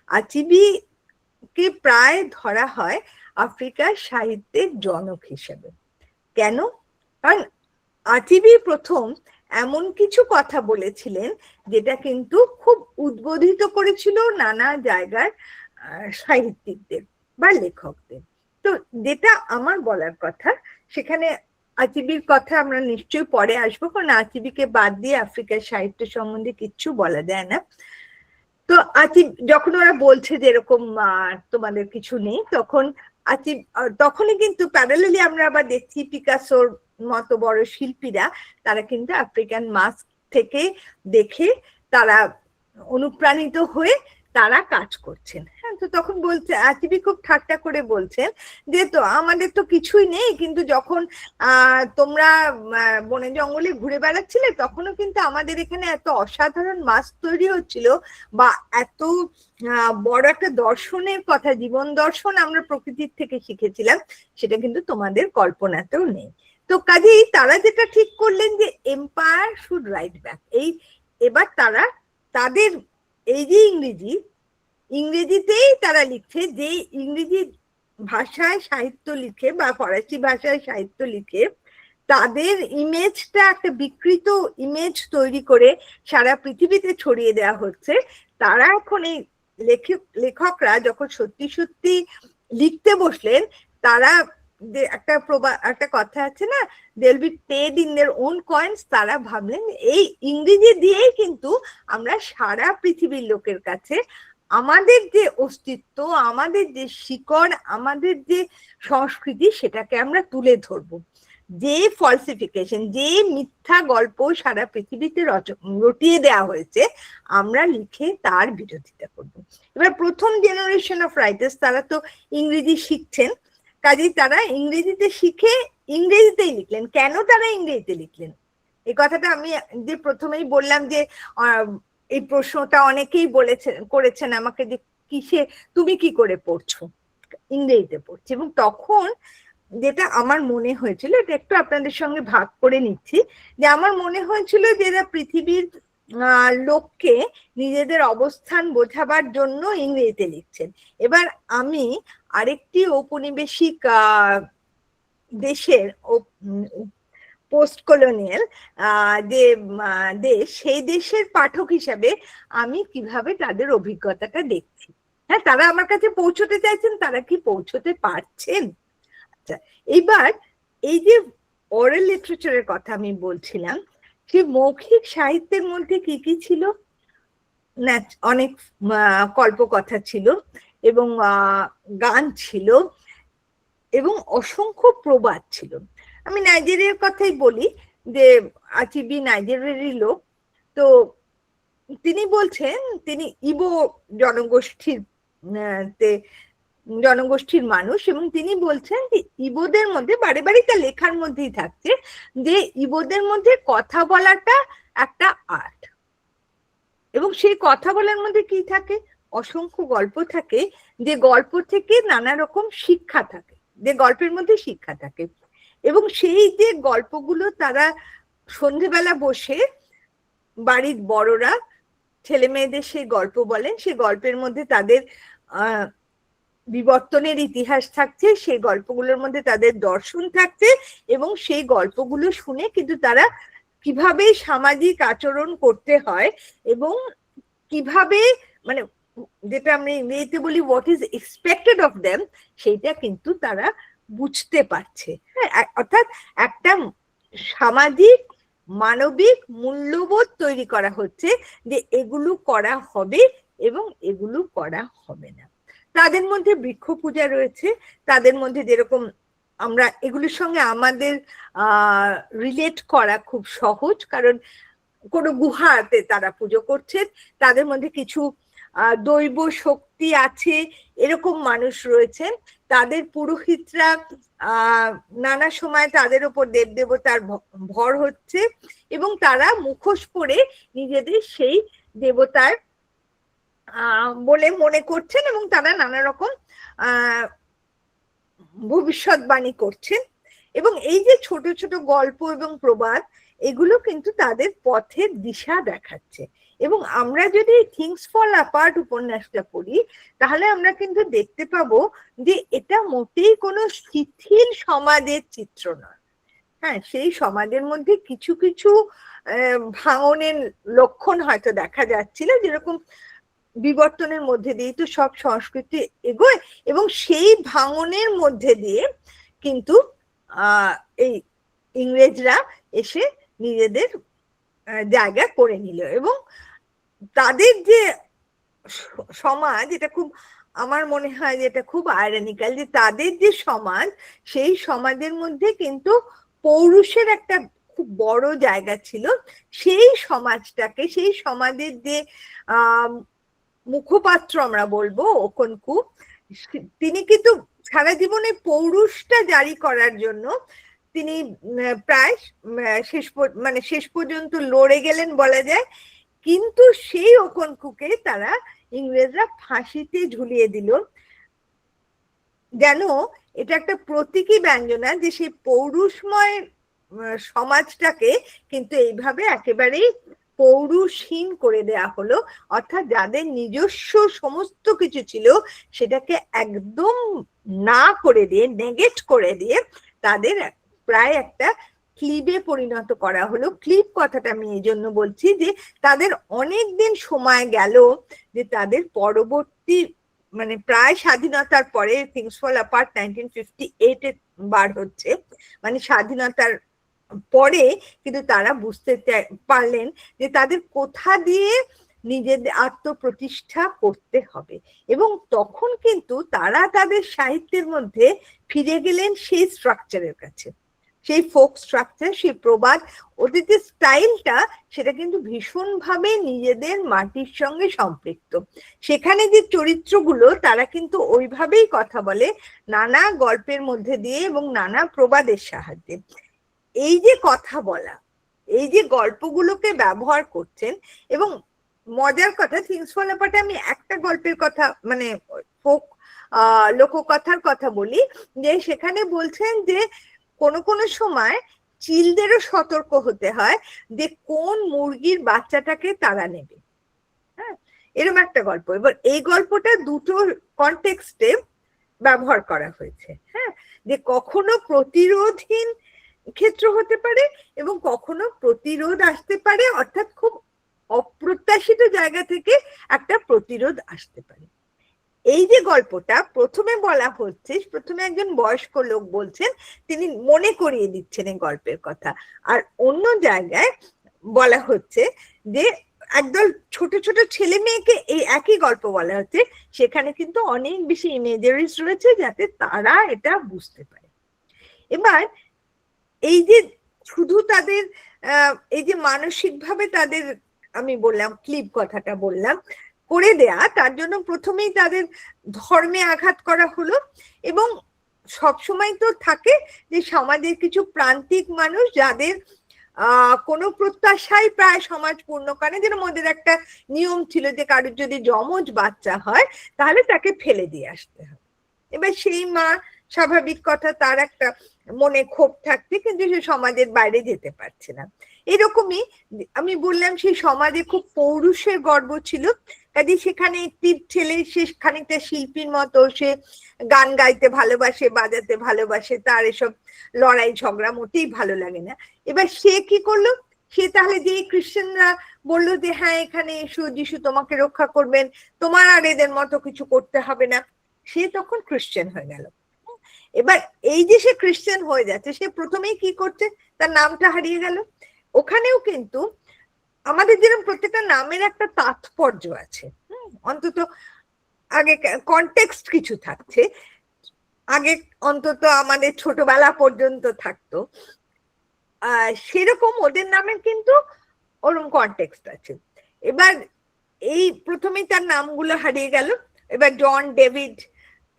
আচিবিকে প্রায় ধরা হয় আফ্রিকার সাহিত্যের জনক হিসেবে। কেন? কারণ আচিবি প্রথম এমন কিছু কথা বলেছিলেন যেটা কিন্তু খুব উদ্বোধিত করেছিল নানা জায়গার সাহিত্যিকদের বা লেখকদের। তো যেটা আমার বলার কথা, সেখানে আচিবির কথা আমরা নিশ্চয়ই পরে আসবো, কারণ আচিবিকে বাদ দিয়ে আফ্রিকার সাহিত্য সম্বন্ধে কিচ্ছু বলা যায় না। তো আচিব যখন ওরা বলছে যে এরকম তোমাদের কিছু নেই, তখন আচিব তখনই কিন্তু প্যারালালি আমরা আবার দেখছি পিকাসোর মতো বড় শিল্পীরা, তারা কিন্তু আফ্রিকান মাস্ক থেকে দেখে তারা অনুপ্রাণিত হয়ে তারা কাজ করছেন। হ্যাঁ, তো তখন বলছে আচিবি খুব ঠাট্টা করে বলছেন যে তো আমাদের তো কিছুই নেই, কিন্তু যখন তোমরা বনে জঙ্গলে ঘুরে বেড়াচ্ছিলে, তখনও কিন্তু আমাদের এখানে এত অসাধারণ মাস্ক তৈরি হচ্ছিল, বা এত বড় একটা দর্শনের কথা, জীবন দর্শন আমরা প্রকৃতির থেকে শিখেছিলাম, সেটা কিন্তু তোমাদের কল্পনাতেও নেই। তো কাজেই তারা যেটা ঠিক করলেন যে এম্পায়ার শুড রাইট ব্যাক। এবার তারা তাদের এই যে ইংরেজিতেই তারা লিখছে, যে ইংরেজি ভাষায় সাহিত্য লিখে বা ফরাসি ভাষায় সাহিত্য লিখে তাদের ইমেজটা একটা বিকৃত ইমেজ তৈরি করে সারা পৃথিবীতে ছড়িয়ে দেওয়া হচ্ছে। তারা এখন এই লেখকরা যখন সত্যি সত্যি লিখতে বসলেন, তারা একটা কথা আছে না, they will be paid in their own coins, তারা ভাবলেন এই ইংরেজি দিয়েই কিন্তু আমরা সারা পৃথিবীর লোকের কাছে আমাদের যে অস্তিত্ব, আমাদের যে শিকড়, আমাদের যে সংস্কৃতি, সেটাকে আমরা তুলে ধরবো। যে ফলসিফিকেশন, যে মিথ্যা গল্প সারা পৃথিবীতে রটিয়ে দেওয়া হয়েছে, আমরা লিখে তার বিরোধিতা করব। এবার প্রথম জেনারেশন অফ রাইটার্স, তারা তো ইংরেজি শিখছেন, কাজেই তারা ইংরেজিতে শিখে ইংরেজিতেই লিখলেন। কেন তারা ইংরেজিতে লিখলেন, এই কথাটা আমি যে প্রথমেই বললাম যে এই প্রশ্নটা অনেকেই করেছেন আমাকে, যে কিসে তুমি কি করে পড়ছো, ইংরেজিতে পড়ছি। এবং তখন যেটা আমার মনে হয়েছিল, এটা একটু আপনাদের সঙ্গে ভাগ করে নিচ্ছি, যে আমার মনে হয়েছিল যে এরা পৃথিবীর লোককে নিজেদের অবস্থান বোঝাবার জন্য ইংরেজিতে লিখছেন। এবার আমি আরেকটি ঔপনিবেশিক দেশের পোস্ট কলোনিয়াল যে দেশ, সেই দেশের পাঠক হিসাবে আমি কিভাবে তাদের অভিজ্ঞতাটা দেখছি। হ্যাঁ, তারা আমার কাছে পৌঁছতে চাইছেন, তারা কি পৌঁছতে পারছেন? আচ্ছা, এবার এই যে ওরাল লিটারেচারের কথা আমি বলছিলাম, সেই মৌখিক সাহিত্যের মধ্যে কি কি ছিল? অনেক কল্পকথা ছিল, এবং গান ছিল, এবং অসংখ্য প্রবাদ ছিল। আমি নাইজেরিয়ার কথাই বলি, যে আচিবি নাইজেরিয়ারই লোক। তো তিনি বলছেন, তিনি ইবো জনগোষ্ঠীর মানুষ, এবং তিনি বলছেন যে ইবোদের মধ্যে, বারে বারে তার লেখার মধ্যেই থাকছে, যে ইবোদের মধ্যে কথা বলাটা একটা আর্ট। এবং সেই কথা বলার মধ্যে কি থাকে? অসংখ্য গল্প থাকে, যে গল্প থেকে নানা রকম শিক্ষা থাকে, যে গল্পের মধ্যে শিক্ষা থাকে। এবং সেই যে গল্পগুলো তারা সন্ধেবেলা বসে বাড়ির বড়রা ছেলে মেয়েদের সেই গল্প বলেন, সেই গল্পের মধ্যে তাদের বিবর্তনের ইতিহাস থাকছে, সেই গল্পগুলোর মধ্যে তাদের দর্শন থাকছে, এবং সেই গল্পগুলো শুনে কিন্তু তারা কিভাবে সামাজিক আচরণ করতে হয়, এবং কিভাবে, মানে যেটা আমরা ইংরেজিতে বলি what is expected of them, সেইটা কিন্তু তারা বুঝতে পারছে। হ্যাঁ, অর্থাৎ একটা সামাজিক মানবিক মূল্যবোধ তৈরি করা হচ্ছে, যে এগুলো করা হবে এবং এগুলো করা হবে না। তাদের মধ্যে বৃক্ষ পূজা রয়েছে, তাদের মধ্যে যেরকম আমরা এগুলোর সঙ্গে আমাদের রিলেট করা খুব সহজ, কারণ কোনো গুহাতে তারা পুজো করছেন, তাদের মধ্যে কিছু দৈব শক্তি আছে, এরকম মানুষ রয়েছেন। তাদের পুরোহিতরা নানা সময় তাদের উপর দেবদেবতার ভর হচ্ছে, এবং তারা মুখোশ পরে নিজেদের সেই দেবতার বলে মনে করছেন, এবং তারা নানা রকম ভবিষ্যৎবাণী করছেন। এবং এই যে ছোট ছোট গল্প এবং প্রবাদ, এগুলো কিন্তু তাদের পথের দিশা দেখাচ্ছে। এবং আমরা যদি থিংস ফল অ্যাপার্ট উপন্যাসটা পড়ি, তাহলে আমরা কিন্তু দেখতে পাবো যে এটা মোটেই কোনো শিথিল সমাজের চিত্র নয়। হ্যাঁ, সেই সমাজের মধ্যে কিছু কিছু ভাঙনের লক্ষণ হয়তো দেখা যাচ্ছিল, যেরকম বিবর্তনের মধ্যে দিয়ে তো সব সংস্কৃতি এগোয়, এবং সেই ভাঙনের মধ্যে দিয়ে কিন্তু এই ইংরেজরা এসে নিজেদের জায়গা করে নিল। এবং তাদের যে সমাজ, এটা খুব, আমার মনে হয় যে এটা খুব আয়রনিক্যাল, যে তাদের যে সমাজ, সেই সমাজের মধ্যে কিন্তু পৌরুষের একটা খুব বড় জায়গা ছিল। সেই সমাজটাকে, সেই সমাজের যে মুখপাত্র আমরা বলবো ওকনকু, তিনি কিন্তু সারা জীবনে পৌরুষটা জারি করার জন্য তিনি প্রায় শেষ পর্যন্ত লড়ে গেলেন বলা যায়। কিন্তু সেই ওকনকুকে তারা ইংরেজরা ফাঁসিতে ঝুলিয়ে দিল, যেন এটা একটা প্রতীকী ব্যঞ্জনা যে সেই পৌরুষময় সমাজটাকে কিন্তু এইভাবে একেবারেই পৌরুষহীন করে দেয়া হলো। অর্থাৎ যাদের নিজস্ব সমস্ত কিছু ছিল সেটাকে একদম না করে দিয়ে, নেগেট করে দিয়ে, তাদের প্রায় একটা ক্লিবে পরিণত করা হলো। ক্লিব কথাটা আমি এই জন্য বলছি যে তাদের অনেক দিন সময় গেল যে তাদের পরবর্তী মানে প্রায় স্বাধীনতার পরে, থিংস ফল অ্যাপার্ট 1958 এ বার হচ্ছে, মানে স্বাধীনতার পরে কিন্তু তারা বুঝতে পারলেন যে তাদের কোথা দিয়ে নিজেদের আত্মপ্রতিষ্ঠা করতে হবে, এবং তখন কিন্তু তারা তাদের সাহিত্যের মধ্যে ফিরে গেলেন সেই স্ট্রাকচারের কাছে, সেই ফোক স্ট্রাকচার, সেই প্রবাদ। ওদের যে স্টাইলটা সেটা কিন্তু ভীষণভাবে নিজেদের মাটির সঙ্গে সম্পৃক্ত। সেখানে যে চরিত্রগুলো তারা কিন্তু ওইভাবেই কথা বলে, নানা গল্পের মধ্যে দিয়ে এবং নানা প্রবাদের সাহায্যে। এই যে কথা বলা, এই যে গল্পগুলোকে ব্যবহার করছেন, এবং মজার কথা, থিংস ফল অ্যাপার্টে আমি একটা গল্পের কথা, মানে ফোক লোককথার কথা বলি, যে সেখানে বলছেন যে কোনো কোনো সময় চিলদেরও সতর্ক হতে হয় যে কোন মুরগির বাচ্চাটাকে তারা নেবে। হ্যাঁ, এরকম একটা গল্প। এবার এই গল্পটা দুটো কনটেক্সটে ব্যবহার করা হয়েছে। হ্যাঁ, যে কখনো প্রতিরোধহীন ক্ষেত্র হতে পারে এবং কখনো প্রতিরোধ আসতে পারে, অর্থাৎ খুব অপ্রত্যাশিত জায়গা থেকে একটা প্রতিরোধ আসতে পারে। এই যে গল্পটা প্রথমে বলা হচ্ছে, প্রথমে একজন বয়স্ক লোক বলছেন, তিনি মনে করিয়ে দিচ্ছেন এই গল্পের কথা, আর অন্য জায়গায় বলা হচ্ছে যে একদল ছোট ছোট ছেলে মেয়েকে এই একই গল্প বলা হচ্ছে, সেখানে কিন্তু অনেক বেশি ইমেজারিজ রয়েছে যাতে তারা এটা বুঝতে পারে। এবার এই যে শুধু তাদের এই যে মানসিকভাবে তাদের, আমি বললাম ক্লিপ কথাটা বললাম, করে দেয়া, তার জন্য প্রথমেই তাদের ধর্মে আঘাত করা হলো, এবং সবসময় তো থাকে যে সমাজের কিছু প্রান্তিক মানুষ যাদের কোনো প্রত্যাশাই প্রায় সমাজ পূর্ণ করে, যেরকম ওদের একটা নিয়ম ছিল যে কারোর যদি যমজ বাচ্চা হয় তাহলে তাকে ফেলে দিয়ে আসতে হবে। এবার সেই মা, স্বাভাবিক কথা, তার একটা মনে ক্ষোভ থাকছে, কিন্তু সে সমাজের বাইরে যেতে পারছে না। এরকমই আমি বললাম সেই সমাজে খুব পৌরুষের গর্ব ছিল, কাজে সেখানে একটি ছেলে, সে খানিকটা শিল্পীর মতো, সে গান গাইতে ভালোবাসে, বাজাতে ভালোবাসে, তার এসব লড়াই ঝগড়া মোটেই ভালো লাগে না। এবার সে কি করলো, সে তাহলে যে খ্রিস্টানরা বললো যে হ্যাঁ এখানে এসো, যিশু তোমাকে রক্ষা করবেন, তোমার আর এদের মতো কিছু করতে হবে না, সে তখন খ্রিস্টান হয়ে গেল। এবার এই যে সে খ্রিস্টান হয়ে যাচ্ছে, সে প্রথমেই কি করছে, তার নামটা হারিয়ে গেল। ওখানেও কিন্তু আমাদের যেরকম প্রত্যেকটা নামের একটা তাৎপর্য আছে, অন্তত আগে কনটেক্সট কিছু থাকছে, আগে অন্তত আমাদের ছোটবেলা পর্যন্ত থাকতো, সেরকম ওদের নামের কিন্তু ওরকম কনটেক্সট আছে। এবার এই প্রথমেই তার নামগুলো হারিয়ে গেল, এবার জন, ডেভিড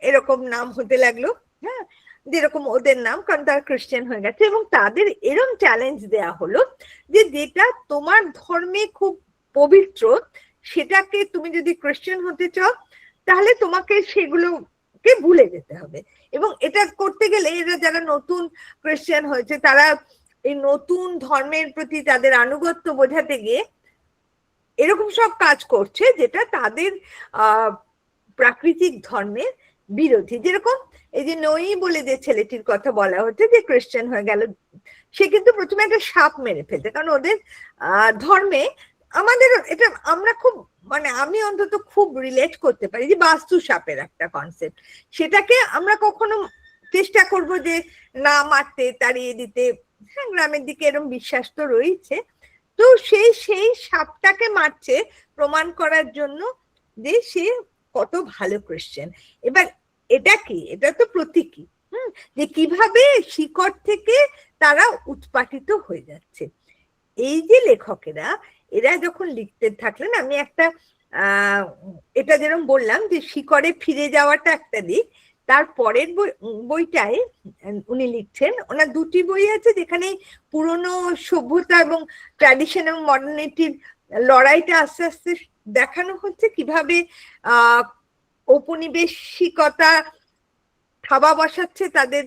এরকম নাম হতে লাগলো, হ্যাঁ, যেরকম ওদের নাম, কারণ তারা খ্রিস্টান হয়ে গেছে। এবং তাদের এরকম চ্যালেঞ্জ দেয়া হলো যে যেটা তোমার ধর্মে খুব পবিত্র, সেটাকে তুমি যদি খ্রিস্টান হতে চাও তাহলে তোমাকে সেগুলোকে ভুলে যেতে হবে। এবং এটা করতে গেলে এরা যারা নতুন খ্রিস্টান হয়েছে, তারা এই নতুন ধর্মের প্রতি তাদের আনুগত্য বোঝাতে গিয়ে এরকম সব কাজ করছে যেটা তাদের প্রাকৃতিক ধর্মের বিরোধী। যেরকম এই যে নই বলে যে ছেলেটির কথা বলা হচ্ছে, যে খ্রিস্টান হয়ে গেল, সে কিন্তু প্রথমে একটা সাপ মেরে ফেলছে, কারণ ওদের ধর্মে, আমাদের এটা আমরা খুব, মানে আমি অন্তত খুব রিলেট করতে পারি যে বাস্তু সাপের একটা কনসেপ্ট, সেটাকে আমরা কখনো চেষ্টা করব যে না মারতে, তাড়িয়ে দিতে। হ্যাঁ, গ্রামের দিকে এরকম বিশ্বাস তো রয়েছে। তো সেই সাপটাকে মারছে প্রমাণ করার জন্য যে সে কত ভালো খ্রিস্টান। এবার এটা কি, এটা তো প্রতীকী, যে কিভাবে শিকড় থেকে তারা উৎপাটিত হয়ে যাচ্ছে। এই যে লেখকেরা, এরা যখন লিখতে থাকলেন, আমি একটা এটা যেরকম বললাম যে শিকড়ে ফিরে যাওয়াটা একটা দিক, তার পরের বইটায় উনি লিখছেন, ওনার দুটি বই আছে যেখানে পুরনো সভ্যতা এবং ট্র্যাডিশন এবং মডার্নিটির লড়াইটা আস্তে আস্তে দেখানো হচ্ছে, কিভাবে ঔপনিবেশিকতা থাবা বসাচ্ছে তাদের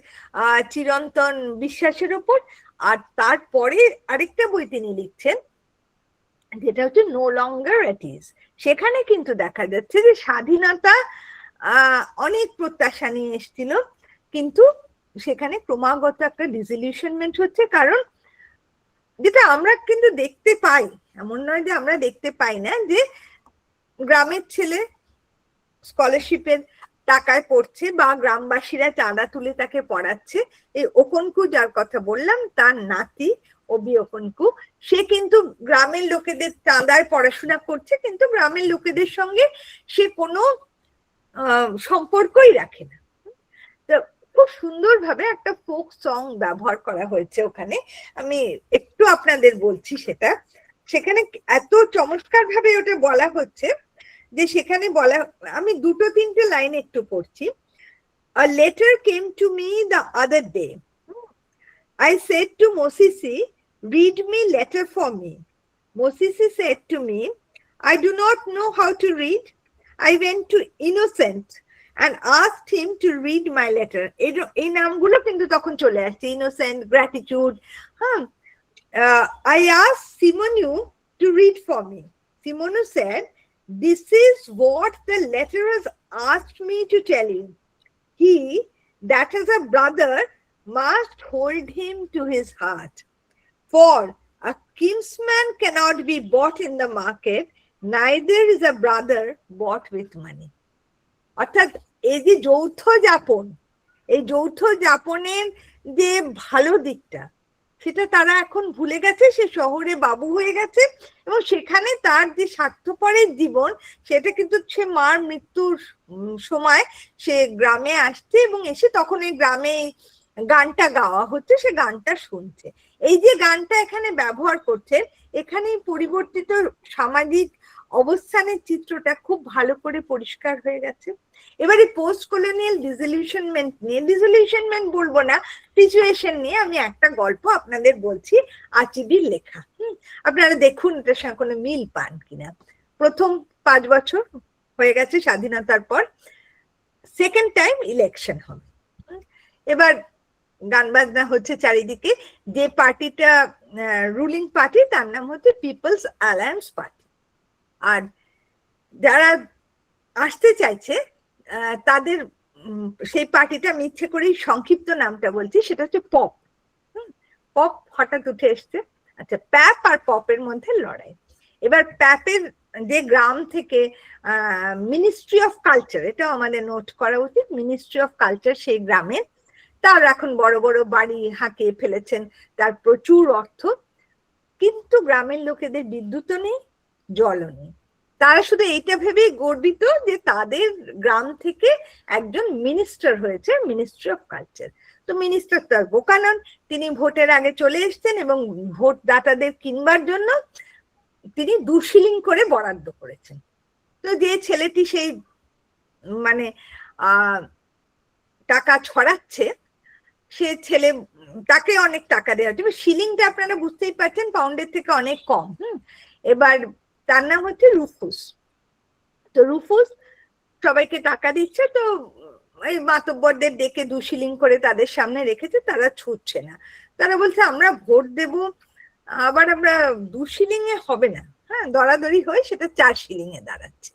চিরন্তন বিশ্বাসের উপর। আর তারপরে আরেকটা বই তিনি লিখছেন যেটা হচ্ছে নো লঙ্গার এট ইজ। সেখানে কিন্তু দেখা যাচ্ছে যে স্বাধীনতা অনেক প্রত্যাশা নিয়ে এসেছিল, কিন্তু সেখানে ক্রমাগত একটা ডিসইলিউশনমেন্ট হচ্ছে, কারণ যেটা আমরা কিন্তু দেখতে পাই, এমন নয় যে আমরা দেখতে পাই না, যে গ্রামের ছেলে স্কলারশিপের টাকায় পড়ছে বা গ্রামবাসীরা চাঁদা তুলে তাকে পড়াচ্ছে। এই ওকনকু যার কথা বললাম তার নাতি অবি ওকনকু, সে কিন্তু গ্রামের লোকেদের চাঁদায় পড়াশোনা করছে, কিন্তু গ্রামের লোকেদের সঙ্গে সে কোনো সম্পর্কই রাখে না। তো খুব সুন্দরভাবে একটা ফোক সং ব্যবহার করা হয়েছে ওখানে, আমি একটু আপনাদের বলছি সেটা। সেখানে এত চমৎকার ভাবে ওটা বলা হচ্ছে যে সেখানে বলা, আমি দুটো তিনটে লাইন একটু পড়ছি। A letter came to me the other day. I said to Mosisi, read me letter for me. Mosisi said to me, I do not know how to read. I went to Innocent and asked him to read my letter. এই নামগুলো কিন্তু তখন চলে আসছে, Innocent, Gratitude. I asked Simonu to read for me. Simonu said, this is what the letter has asked me to tell you. He that has a brother must hold him to his heart. For a kinsman cannot be bought in the market, neither is a brother bought with money. অর্থাৎ এই যে যৌথ যাপন, এই যৌথ যাপনের যে ভালো দিকটা সেটা তারা এখন ভুলে গেছে। সে শহরে বাবু হয়ে গেছে এবং সেখানে তার যে স্বার্থপরের জীবন সেটা কিন্তু সে মার মৃত্যুর সময় সে গ্রামে আসছে এবং এসে তখন এই গ্রামে গানটা গাওয়া হচ্ছে, সে গানটা শুনছে। এই যে গানটা এখানে ব্যবহার করছে, এখানেই পরিবর্তিত সামাজিক অবস্থানের চিত্রটা খুব ভালো করে পরিষ্কার হয়ে গেছে। এবারে পোস্ট কলোনিয়াল ডিসলিউশনমেন্ট নিয়ে, ডিসলিউশনমেন্ট বলবো না, সিচুয়েশন নিয়ে আমি একটা গল্প আপনাদের বলছি, আচিবির লেখা। আপনারা দেখুন এটার সঙ্গে কোনো মিল পান কিনা। প্রথম 5 বছর হয়ে গেছে স্বাধীনতার পর, সেকেন্ড টাইম ইলেকশন হবে। এবার গান বাজনা হচ্ছে চারিদিকে। যে পার্টিটা রুলিং পার্টি তার নাম হচ্ছে পিপলস অ্যালায়েন্স পার্টি, আর যারা আসতে চাইছে তাদের সেই পার্টিটা, আমি ইচ্ছে করেই সংক্ষিপ্ত নামটা বলছি, সেটা হচ্ছে পপ। পপ হঠাৎ উঠে এসছে। আচ্ছা, প্যাপ আর পপের মধ্যে লড়াই। এবার প্যাপের যে গ্রাম থেকে মিনিস্ট্রি অফ কালচার, এটাও আমাদের নোট করা উচিত, মিনিস্ট্রি অফ কালচার সেই গ্রামের, তার এখন বড় বড় বাড়ি হাঁকিয়ে ফেলেছেন, তার প্রচুর অর্থ, কিন্তু গ্রামের লোকেদের বিদ্যুৎও নেই, জলও নেই। তারা শুধু এইটা ভেবেই গর্বিত যে তাদের গ্রাম থেকে একজন মিনিস্টার হয়েছে, মিনিস্ট্রি অফ কালচার। তো মিনিস্টার তো আর বোকা নন, তিনি ভোটের আগে চলে এসছেন এবং ভোটদাতাদের কিনবার জন্য তিনি 2 শিলিং করে বরাদ্দ করেছেন। তো যে ছেলেটি সেই মানে টাকা ছড়াচ্ছে, সে ছেলে, তাকে অনেক টাকা দেওয়া হচ্ছে। শিলিংটা আপনারা বুঝতেই পারছেন পাউন্ডের থেকে অনেক কম। এবার তার নাম হচ্ছে রুফুস। তো রুফুস সবাইকে টাকা দিচ্ছে, তো এই মাতব্বরদের ডেকে 2 শিলিং করে তাদের সামনে রেখেছে, তারা ছুটছে না। তারা বলছে আমরা ভোট দেব, আবার আমরা 2 শিলিং এ হবে না, দরাদরি হয়ে সেটা 4 শিলিং এ দাঁড়াচ্ছে।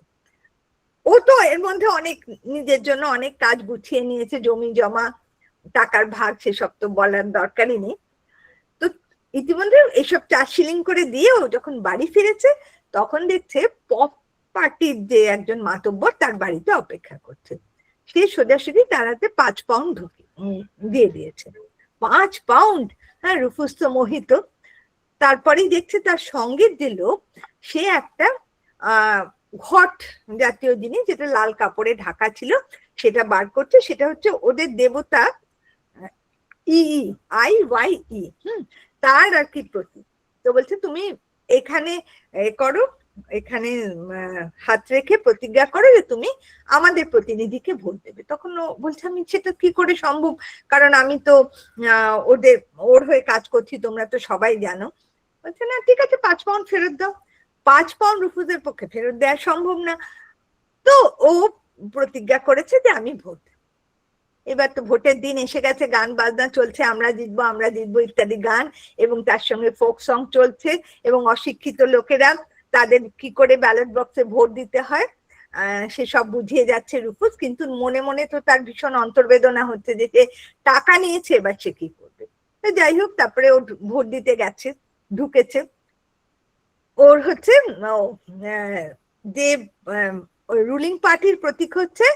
ও তো এর মধ্যে অনেক নিজের জন্য অনেক কাজ গুছিয়ে নিয়েছে, জমি জমা, টাকার ভাগ, সেসব তো বলার দরকারই নেই। তো ইতিমধ্যে এইসব 4 শিলিং করে দিয়েও যখন বাড়ি ফিরেছে, তখন দেখছে পপ পার্টির যে একজন মাতব্বর তার বাড়িতে অপেক্ষা করছে। সে সোজাসুজি তার হাতে 5 পাউন্ড দিয়ে দিয়েছে। 5 পাউন্ড! হ্যাঁ, রুফুস তো মোহিত। তারপরেই দেখছে তার সঙ্গের যে লোক, সে একটা ঘট জাতীয় জিনিস, যেটা লাল কাপড়ে ঢাকা ছিল, সেটা বার করছে। সেটা হচ্ছে ওদের দেবতা IYE, তার আর কি প্রতীক। তো বলছে তুমি এখানে করো, এখানে হাত রেখে প্রতিজ্ঞা করো যে তুমি আমাদের প্রতিনিধিকে ভোট দেবে। তখন ও বলছে আমি সেটা কি করে সম্ভব, কারণ আমি তো ওর হয়ে কাজ করছি, তোমরা তো সবাই জানো। বলছে না, ঠিক আছে 5 পাউন্ড ফেরত দাও। 5 পাউন্ড রুফুজের পক্ষে ফেরত দেওয়া সম্ভব না। তো ও প্রতিজ্ঞা করেছে যে আমি ভোট। এবার তো ভোটের দিন এসে গেছে, গান বাজনা চলছে, আমরা জিতবো আমরা জিতবো ইত্যাদি গান, এবং তার সঙ্গে ফোক সং চলছে, এবং অশিক্ষিত লোকেরা তাদের কি করে ব্যালট বক্সে ভোট দিতে হয় সেসব বুঝিয়ে যাচ্ছে রুফুস। কিন্তু মনে মনে তো তার ভীষণ অন্তর্বেদনা হচ্ছে যে সে টাকা নিয়েছে, এবার সে কি করবে। যাই হোক, তারপরে ও ভোট দিতে গেছে, ঢুকেছে। ওর হচ্ছে যে রুলিং পার্টির প্রতীক হচ্ছে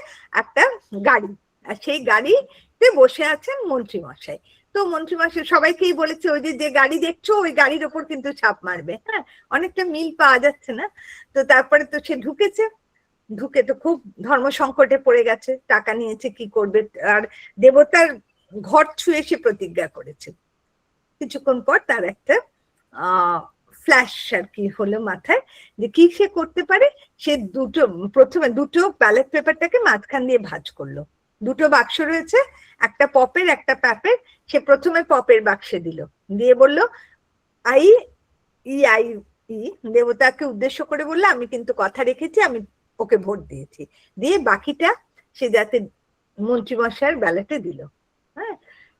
একটা গাড়ি, আর সেই গাড়িতে বসে আছেন মন্ত্রী মশাই। তো মন্ত্রী মশাই সবাইকেই বলেছে ওই যে গাড়ি দেখছো ওই গাড়ির ওপর কিন্তু ছাপ মারবে। হ্যাঁ, অনেকটা মিল পাওয়া যাচ্ছে না? তো তারপরে তো সে ঢুকেছে, ঢুকে তো খুব ধর্ম সংকটে পড়ে গেছে, টাকা নিয়েছে কি করবে, আর দেবতার ঘর ছুঁয়ে সে প্রতিজ্ঞা করেছে। কিছুক্ষণ পর তার একটা ফ্ল্যাশ আর কি হলো মাথায়, যে কি সে করতে পারে। সে প্রথমে দুটো ব্যালট পেপারটাকে মাঝখান দিয়ে ভাঁজ করলো। দুটো বাক্স রয়েছে, একটা পপের একটা প্যাপের। সে প্রথমে পপের বাক্সে দিল, দিয়ে বলল আই আই দেবতাকে উদ্দেশ্য করে বললো আমি কিন্তু কথা রেখেছি, আমি ওকে ভোট দিয়েছি। দিয়ে বাকিটা সে যাতে মন্ত্রীমশাইয়ের ব্যালটে দিল। হ্যাঁ,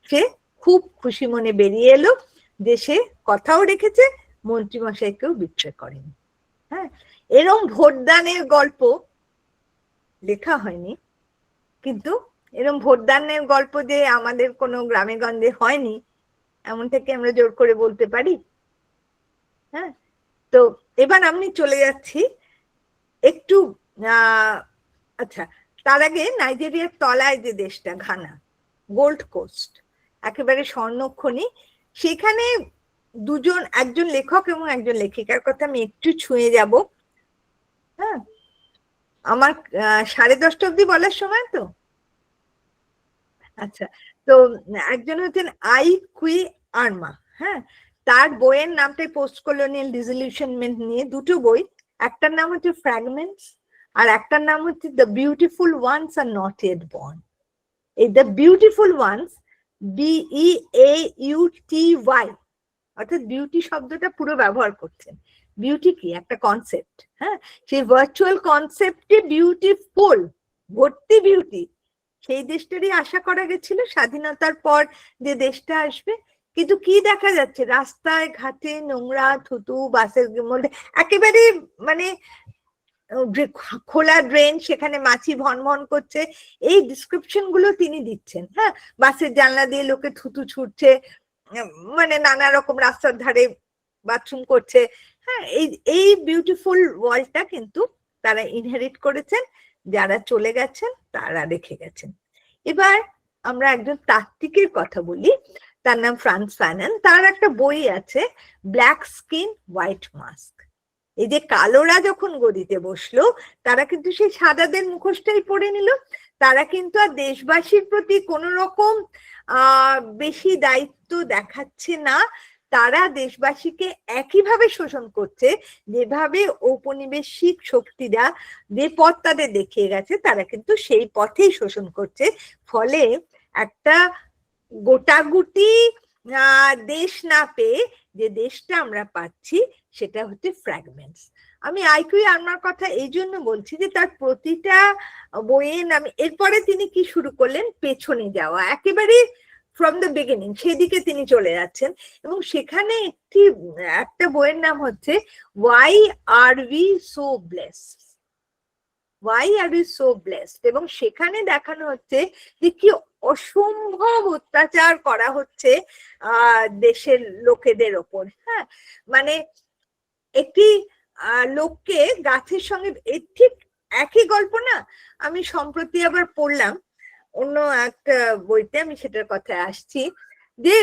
সে খুব খুশি মনে বেরিয়ে এলো যে সে কথাও রেখেছে, মন্ত্রীমশাইকেও বিট্রে করেনি। হ্যাঁ, এরম ভোটদানের গল্প লেখা হয়নি, কিন্তু এরম ভোটদানের গল্প যে আমাদের কোনো গ্রামে গঞ্জে হয়নি এমনটা কি আমরা জোর করে বলতে পারি? হ্যাঁ, তো এবার আমি চলে যাচ্ছি একটু আচ্ছা, তার আগে নাইজেরিয়ার তলায় যে দেশটা ঘানা, গোল্ড কোস্ট, একেবারে স্বর্ণখনি, সেখানে একজন লেখক এবং একজন লেখিকার কথা আমি একটু ছুঁয়ে যাব। হ্যাঁ, আমার 10:30 অব্দি বলার সময় তো। আচ্ছা, তো একজন হচ্ছেন আই কুই আর্মা। হ্যাঁ, তার বইয়ের নামটাই পোস্ট কলোনিয়াল ডিসলিউশনমেন্ট নিয়ে, দুটো বই। একটার নাম হচ্ছে ফ্র্যাগমেন্টস, আর একটার নাম হচ্ছে the beautiful ones are not yet born. এই দ্য বিউটিফুল ওয়ান্স, BEAUTY, অর্থাৎ বিউটি শব্দটা পুরো ব্যবহার করছেন। বিউটি কি একটা কনসেপ্ট। হ্যাঁ, সেই ভার্চুয়াল কনসেপ্টে বিউটিফুল, ভর্তি বিউটি, সেই দেশটারই আশা করা গেছিল স্বাধীনতার পর যে দেশটা আসবে। কিন্তু কি দেখা যাচ্ছে, রাস্তায় ঘাটে নোংরা, থুতু, বাসের মধ্যে একেবারে মানে খোলা ড্রেন, সেখানে মাছি ভন ভন করছে, এই ডিসক্রিপশন গুলো তিনি দিচ্ছেন। হ্যাঁ, বাসের জানলা দিয়ে লোকে থুতু ছুটছে, মানে নানা রকম রাস্তার ধারে বাথরুম করছে। হ্যাঁ, এই বিউটিফুল ওয়ার্ল্ডটা কিন্তু তারা ইনহেরিট করেছেন, যারা চলে গেছেন তারা রেখে গেছেন। এবার আমরা একজন তাত্ত্বিকের কথা বলি, তার নাম ফ্রান্স ফ্যানন। তার একটা বই আছে, ব্ল্যাক স্কিন হোয়াইট মাস্ক। এই যে কালোরা যখন গদিতে বসলো, তারা কিন্তু সেই সাদাদের মুখোশটাই পরে নিল। তারা কিন্তু আর দেশবাসীর প্রতি কোন রকম বেশি দায়িত্ব দেখাচ্ছে না। তারা দেশবাসীকে একইভাবে শোষণ করছে যেভাবে ঔপনিবেশিক শক্তিরা যে পথ তাদের দেখিয়ে গেছে, তারা কিন্তু সেই পথেই শোষণ করছে। ফলে একটা গোটাগুটি দেশ না পেয়ে যে দেশটা আমরা পাচ্ছি সেটা হচ্ছে ফ্র্যাগমেন্টস। আমি আইকুই আর্মার কথা এই জন্য বলছি যে তার প্রতিটা বইয়ের নামে, এরপরে তিনি কি শুরু করলেন, পেছনে যাওয়া, একেবারে ফ্রম দ্য বিগিনিং সেদিকে তিনি চলে যাচ্ছেন। এবং সেখানে একটা বইয়ের নাম হচ্ছে why are we so blessed, why are we so blessed. এবং সেখানে দেখানো হচ্ছে যে কি অসম্ভব অত্যাচার করা হচ্ছে দেশের লোকেদের ওপর। হ্যাঁ, মানে একটি লোককে গাছের সঙ্গে, ঠিক একই গল্প না, আমি সম্প্রতি আবার পড়লাম অন্য একটা বইতে, আমি সেটার কথায় আসছি, যে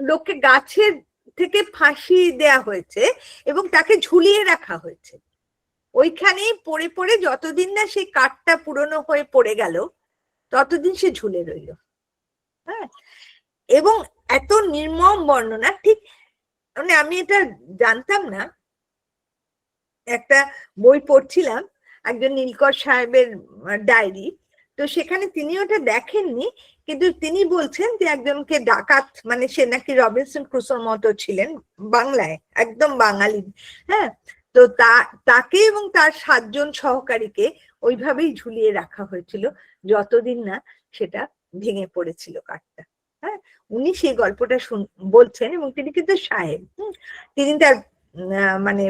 লোককে গাছের থেকে ফাঁসি দেয়া হয়েছে এবং তাকে ঝুলিয়ে রাখা হয়েছে। ওইখানেই পড়ে পড়ে যতদিন না সেই কাঠটা পুরনো হয়ে পড়ে গেল ততদিন সে ঝুলে রইল। হ্যাঁ, এবং এত নির্মম বর্ণনা, ঠিক মানে আমি এটা জানতাম না। একটা বই পড়ছিলাম, একজন নীলকর সাহেবের ডায়েরি, তো সেখানে তিনি ওটা দেখেননি, কিন্তু তিনি বলছেন যে একজনকে ডাকাত, মানে সে নাকি রবিনসন ক্রুসোর মতো ছিলেন, বাংলায় একদম বাঙালি। হ্যাঁ, তো তাকে এবং তার 7 জন সহকারীকে ওইভাবেই ঝুলিয়ে রাখা হয়েছিল যতদিন না সেটা ভেঙে পড়েছিল কাঠটা। হ্যাঁ, উনি সেই গল্পটা বলছেন, এবং তিনি কিন্তু সাহেব। তিনি তার মানে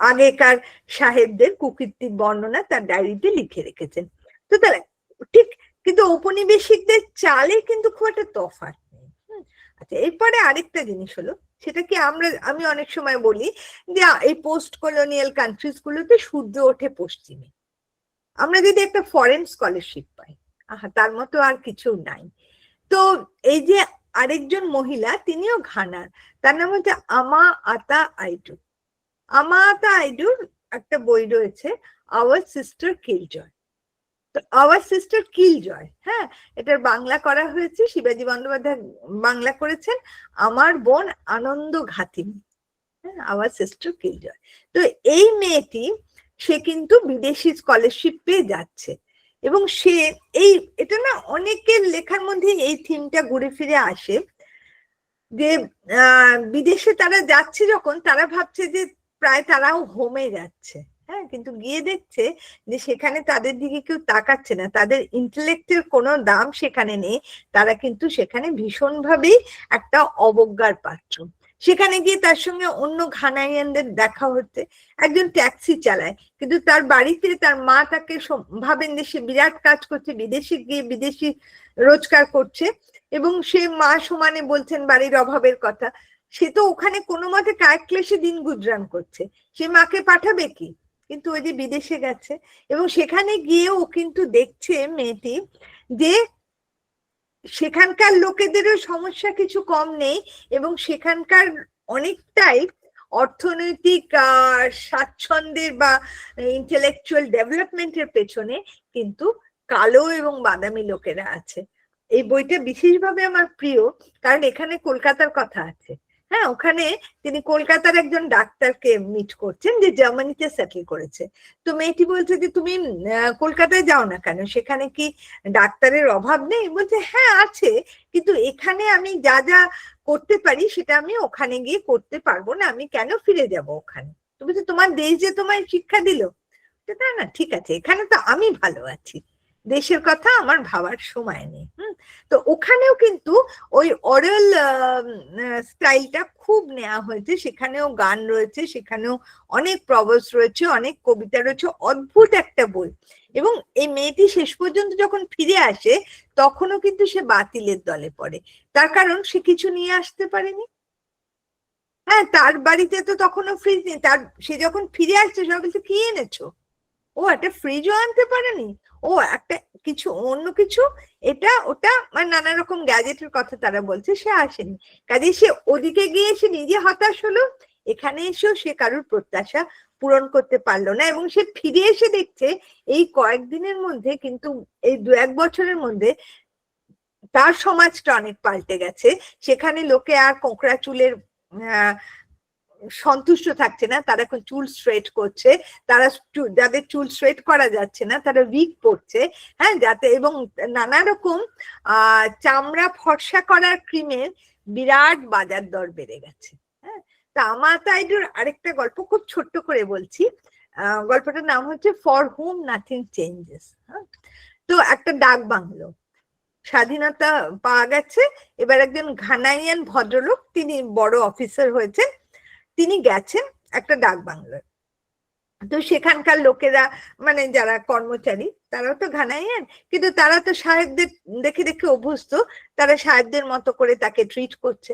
আগেকার সাহেবদের কুকীর্তির বর্ণনা তার ডায়েরিতে লিখে রেখেছেন। তো তাহলে ঠিক, কিন্তু ঔপনিবেশিকদের চালে কিন্তু খুব একটা তফাৎ নেই। আচ্ছা, এরপরে আরেকটা জিনিস হলো, সেটা কি আমি অনেক সময় বলি যে এই পোস্ট কলোনিয়াল কান্ট্রিজ গুলোতে সূর্য ওঠে পশ্চিমে। আমরা যদি একটা ফরেন স্কলারশিপ পাই, তার মতো আর কিছু নাই। তো এই যে আরেকজন মহিলা, তিনিও ঘানার, তার নাম হচ্ছে আমা আতা আইডু। আমা আতা আইডুর একটা বই রয়েছে, আওয়ার সিস্টার কিলজয়। তো আওয়ার সিস্টার কিলজয়, হ্যাঁ, এটার বাংলা করা হয়েছে, শিবাজী বন্দ্যোপাধ্যায় বাংলা করেছেন, আমার বোন আনন্দ ঘাতিনী, হ্যাঁ, আওয়ার সিস্টার কিলজয়। তো এই মেয়েটি, সে কিন্তু বিদেশি স্কলারশিপ পেয়ে যাচ্ছে, এবং সে এটা না অনেকের লেখার মধ্যে এই থিমটা ঘুরে ফিরে আসে, যে বিদেশে তারা যাচ্ছে যখন, তারা ভাবছে যে প্রায় তারাও হোমে যাচ্ছে, হ্যাঁ, কিন্তু গিয়ে দেখছে যে সেখানে তাদের দিকে কেউ তাকাচ্ছে না, তাদের ইন্টেলেক্টের কোনো দাম সেখানে নেই, তারা কিন্তু সেখানে ভীষণভাবেই একটা অবজ্ঞার পাত্র। সেখানে গিয়ে তার সঙ্গে অন্য ঘানাইয়ানদের দেখা হচ্ছে, একজন ট্যাক্সি চালায়, কিন্তু তার বাড়িতে তার মা তাকে ভাবেন যে সে বিরাট কাজ করছে, বিদেশে গিয়ে বিদেশি রোজগার করছে, এবং সে মা সমানে বলছেন বাড়ির অভাবের কথা। সে তো ওখানে কোনো মতে কায়িক ক্লেশে দিন গুজরান করছে, সে মাকে পাঠাবে কি? কিন্তু ওই যে বিদেশে গেছে, এবং সেখানে গিয়ে ও কিন্তু দেখছে মেয়েটি যে সেখানকার লোকেদেরও সমস্যা কিছু কম নেই, এবং সেখানকার অনেকটাই অর্থনৈতিক স্বাচ্ছন্দ্যের বা ইন্টেলেকচুয়াল ডেভেলপমেন্টের পেছনে কিন্তু কালো এবং বাদামি লোকেরা আছে। এই বইটা বিশেষভাবে আমার প্রিয়, কারণ এখানে কলকাতার কথা আছে। হ্যাঁ, ওখানে তিনি কলকাতার একজন ডাক্তারকে মিট করছেন, যে জার্মানিতে সেটেল করেছে। তো মেয়েটি বলছে যে তুমি কলকাতায় যাও না কেন, সেখানে কি ডাক্তারের অভাব নেই? বলছে হ্যাঁ আছে, কিন্তু এখানে আমি যা যা করতে পারি সেটা আমি ওখানে গিয়ে করতে পারবো না, আমি কেন ফিরে যাব ওখানে? তো বলছে তোমার দেশ যে তোমায় শিক্ষা দিল। না না, ঠিক আছে, এখানে তো আমি ভালো আছি, দেশের কথা আমার ভাবার সময় নেই। তো ওখানেও কিন্তু ওই অরাল স্টাইলটা খুব নেওয়া হয়েছে, সেখানেও গান রয়েছে, সেখানেও অনেক প্রবস রয়েছে, অনেক কবিতা রয়েছে, অদ্ভুত একটা বই। এবং এই মেয়েটি শেষ পর্যন্ত যখন ফিরে আসে, তখনও কিন্তু সে বাতিলের দলে পড়ে, তার কারণ সে কিছু নিয়ে আসতে পারেনি। হ্যাঁ, তার বাড়িতে তো তখনও ফ্রিজ নেই, সে যখন ফিরে আসছে সবাই বলছে কি এনেছো? ও একটা ফ্রিজও আনতে পারেনি, ও একটা কিছু অন্য কিছু এটা ওটা মানে নানা রকম গ্যাজেটের কথা তারা বলছে, সে আসেনি। কাজে সে ওদিকে গিয়ে সে নিজে হতাশ হলো, এখানে এসেও সে কারোর প্রত্যাশা পূরণ করতে পারলো না, এবং সে ফিরে এসে দেখছে এই কয়েকদিনের মধ্যে, কিন্তু এই 2-1 বছরের মধ্যে তার সমাজটা অনেক পাল্টে গেছে। সেখানে লোকে আর কোঁকড়া চুলের সন্তুষ্ট থাকছে না, তারা এখন চুল স্ট্রেট করছে, তারা যাদের চুল স্ট্রেট করা যাচ্ছে না তারা উইগ পরছে, হ্যাঁ, যাতে, এবং নানা রকম চামড়া ফর্সা করার ক্রিমের বিরাট বাজার দর বেড়ে গেছে। হ্যাঁ, তা আমা আতা আইডুর আরেকটা গল্প খুব ছোট্ট করে বলছি, গল্পটার নাম হচ্ছে ফর হুম নাথিং চেঞ্জেস। তো একটা ডাক বাংলো, স্বাধীনতা পাওয়া গেছে, এবার একজন ঘানাইয়ান ভদ্রলোক, তিনি বড় অফিসার হয়েছেন, তিনি গেছেন একটা ডাক বাংলোয়। তো সেখানকার লোকেরা, মানে যারা কর্মচারী, তারাও তো ঘানাইয়ান, কিন্তু তারা তো সাহেবদের দেখে দেখে অভ্যস্ত, তারা সাহেবদের মতো করে তাকে ট্রিট করছে।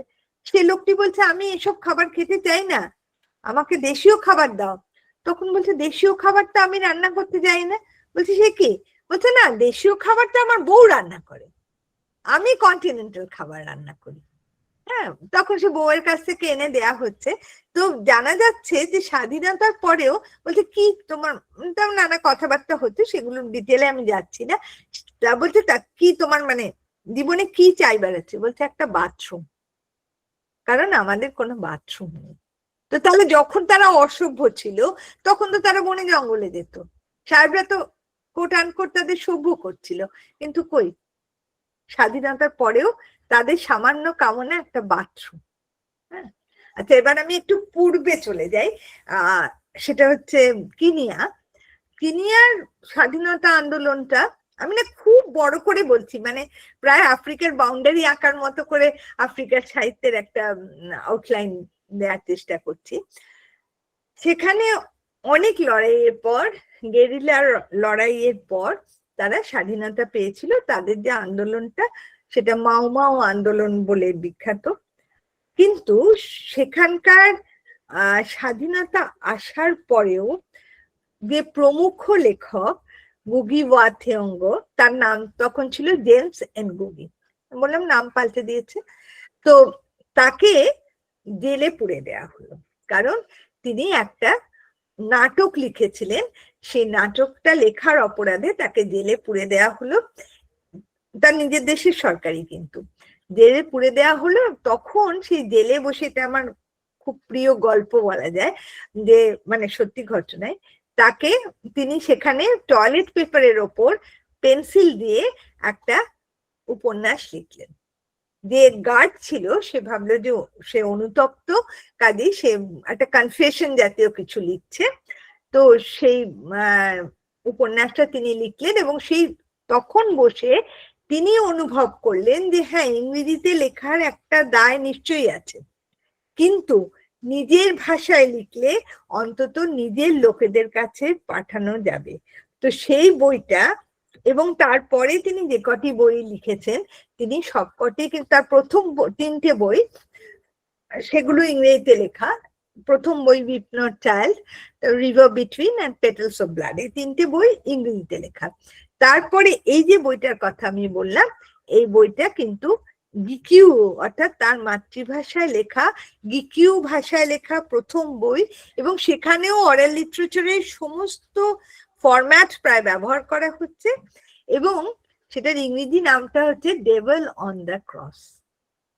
সে লোকটি বলছে আমি এসব খাবার খেতে চাই না, আমাকে দেশীয় খাবার দাও। তখন বলছে দেশীয় খাবারটা আমি রান্না করতে যাই না। বলছে সে কি? বলছে না, দেশীয় খাবারটা আমার বউ রান্না করে, আমি কন্টিনেন্টাল খাবার রান্না করি। হ্যাঁ, তখন সে বউয়ের কাছ থেকে এনে দেয়া হচ্ছে। তো জানা যাচ্ছে যে স্বাধীনতার পরেও, বলছে কি তোমার, নানা কথাবার্তা হচ্ছে, সেগুলো ডিটেলে আমি যাচ্ছি না। বলছে তা কি তোমার মানে জীবনে কি চাইবার আছে? বলছে একটা বাথরুম, কারণ আমাদের কোনো বাথরুম নেই। তো তাহলে যখন তারা অসভ্য ছিল তখন তো তারা বনে জঙ্গলে যেত, সাহেবরা তো কোট আনকোট তাদের সভ্য করছিল, কিন্তু কই, স্বাধীনতার পরেও তাদের সামান্য কামনা একটা বাথরুম। হ্যাঁ, আচ্ছা, এবার আমি একটু পূর্বে চলে যাই, সেটা হচ্ছে কিনিয়ার স্বাধীনতা আন্দোলনটা আমি না খুব বড় করে বলছি, মানে প্রায় আফ্রিকার বাউন্ডারি আঁকার মতো করে আফ্রিকার সাহিত্যের একটা আউটলাইন দেওয়ার চেষ্টা করছি। সেখানে অনেক লড়াইয়ের পর, গেরিলার লড়াইয়ের পর তারা স্বাধীনতা পেয়েছিল। তাদের যে আন্দোলনটা, সেটা মাও মাও আন্দোলন বলে বিখ্যাত। কিন্তু সেখানকার স্বাধীনতা আসার পরেও যে প্রমুখ লেখক গুগি ওয়া থিওঙ্গ, তার নাম তখন ছিল জেমস এন গুগি, বললাম নাম পাল্টে দিয়েছে। তো তাকে জেলে পুরে দেয়া হলো, কারণ তিনি একটা নাটক লিখেছিলেন, সেই নাটকটা লেখার অপরাধে তাকে জেলে পুরে দেয়া হলো। তার নিজের দেশের সরকারি, কিন্তু জেলে পুরে দেয়া হলো। তখন সেই জেলে বসে, এটা আমার খুব প্রিয় গল্প বলা যায়, যে মানে সত্যি ঘটনায়, তাকে তিনি সেখানে টয়লেট পেপারের ওপর পেন্সিল দিয়ে একটা উপন্যাস লিখলেন। যে গার্ড ছিল সে ভাবলো যে সে অনুতপ্ত, কাজেই সে একটা কনফেশন জাতীয় কিছু লিখছে। তো সেই উপন্যাসটা তিনি লিখলেন, এবং সেই তখন বসে তিনি অনুভব করলেন যে হ্যাঁ, ইংরেজিতে লেখার একটা দায় নিশ্চয়ই আছে, কিন্তু নিজের ভাষায় লিখলে অন্তত নিজের লোকেদের কাছে পাঠানো যাবে। তো সেই বইটা, এবং তারপরে তিনি যে কটি বই লিখেছেন, তিনি সবকটি, কিন্তু তার প্রথম 3টে বই সেগুলো ইংরেজিতে লেখা। প্রথম বই weep not child, river between and petals of blood, এই 3টে বই ইংরেজিতে লেখা। তারপরে এই যে বইটার কথা আমি বললাম, এই বইটা কিন্তু গিকিউ, অর্থাৎ তার মাতৃভাষায় লেখা, গিকিউ ভাষায় লেখা প্রথম বই, এবং সেখানেও অরাল লিটারেচারের সমস্ত ফরম্যাট প্রায় ব্যবহার করা হচ্ছে, এবং সেটার ইংরেজি নামটা হচ্ছে ডেভিল অন দ্য ক্রস।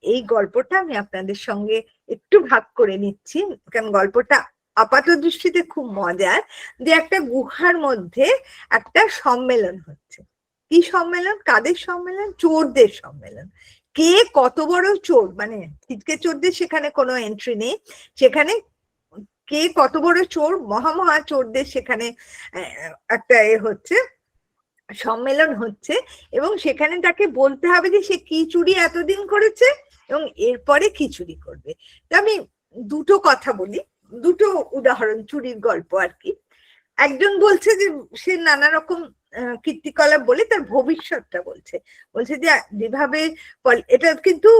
এই গল্পটা আমি আপনাদের সঙ্গে একটু ভাগ করে নিচ্ছি, কারণ গল্পটা আপাত দৃষ্টিতে খুব মজার। যে একটা গুহার মধ্যে একটা সম্মেলন হচ্ছে। কি সম্মেলন? কাদের সম্মেলন? চোরদের সম্মেলন। কে কত বড় চোর, মানে ছিটকে চোরদের সেখানে কোনো এন্ট্রি নেই, সেখানে কে কত বড় চোর, মহা চোরদের সেখানে একটা হচ্ছে, সম্মেলন হচ্ছে, এবং সেখানে তাকে বলতে হবে যে সে কি চুরি এতদিন করেছে এবং এরপরে কি চুরি করবে। তো আমি দুটো কথা বলি, দুটো উদাহরণ, চুরির গল্প আর কি। একজন বলছে যে সে নানা রকম কীর্তিকলাপ বলে তার ভবিষ্যৎটা বলছে, বলছে যে যেভাবে, এটা কিন্তু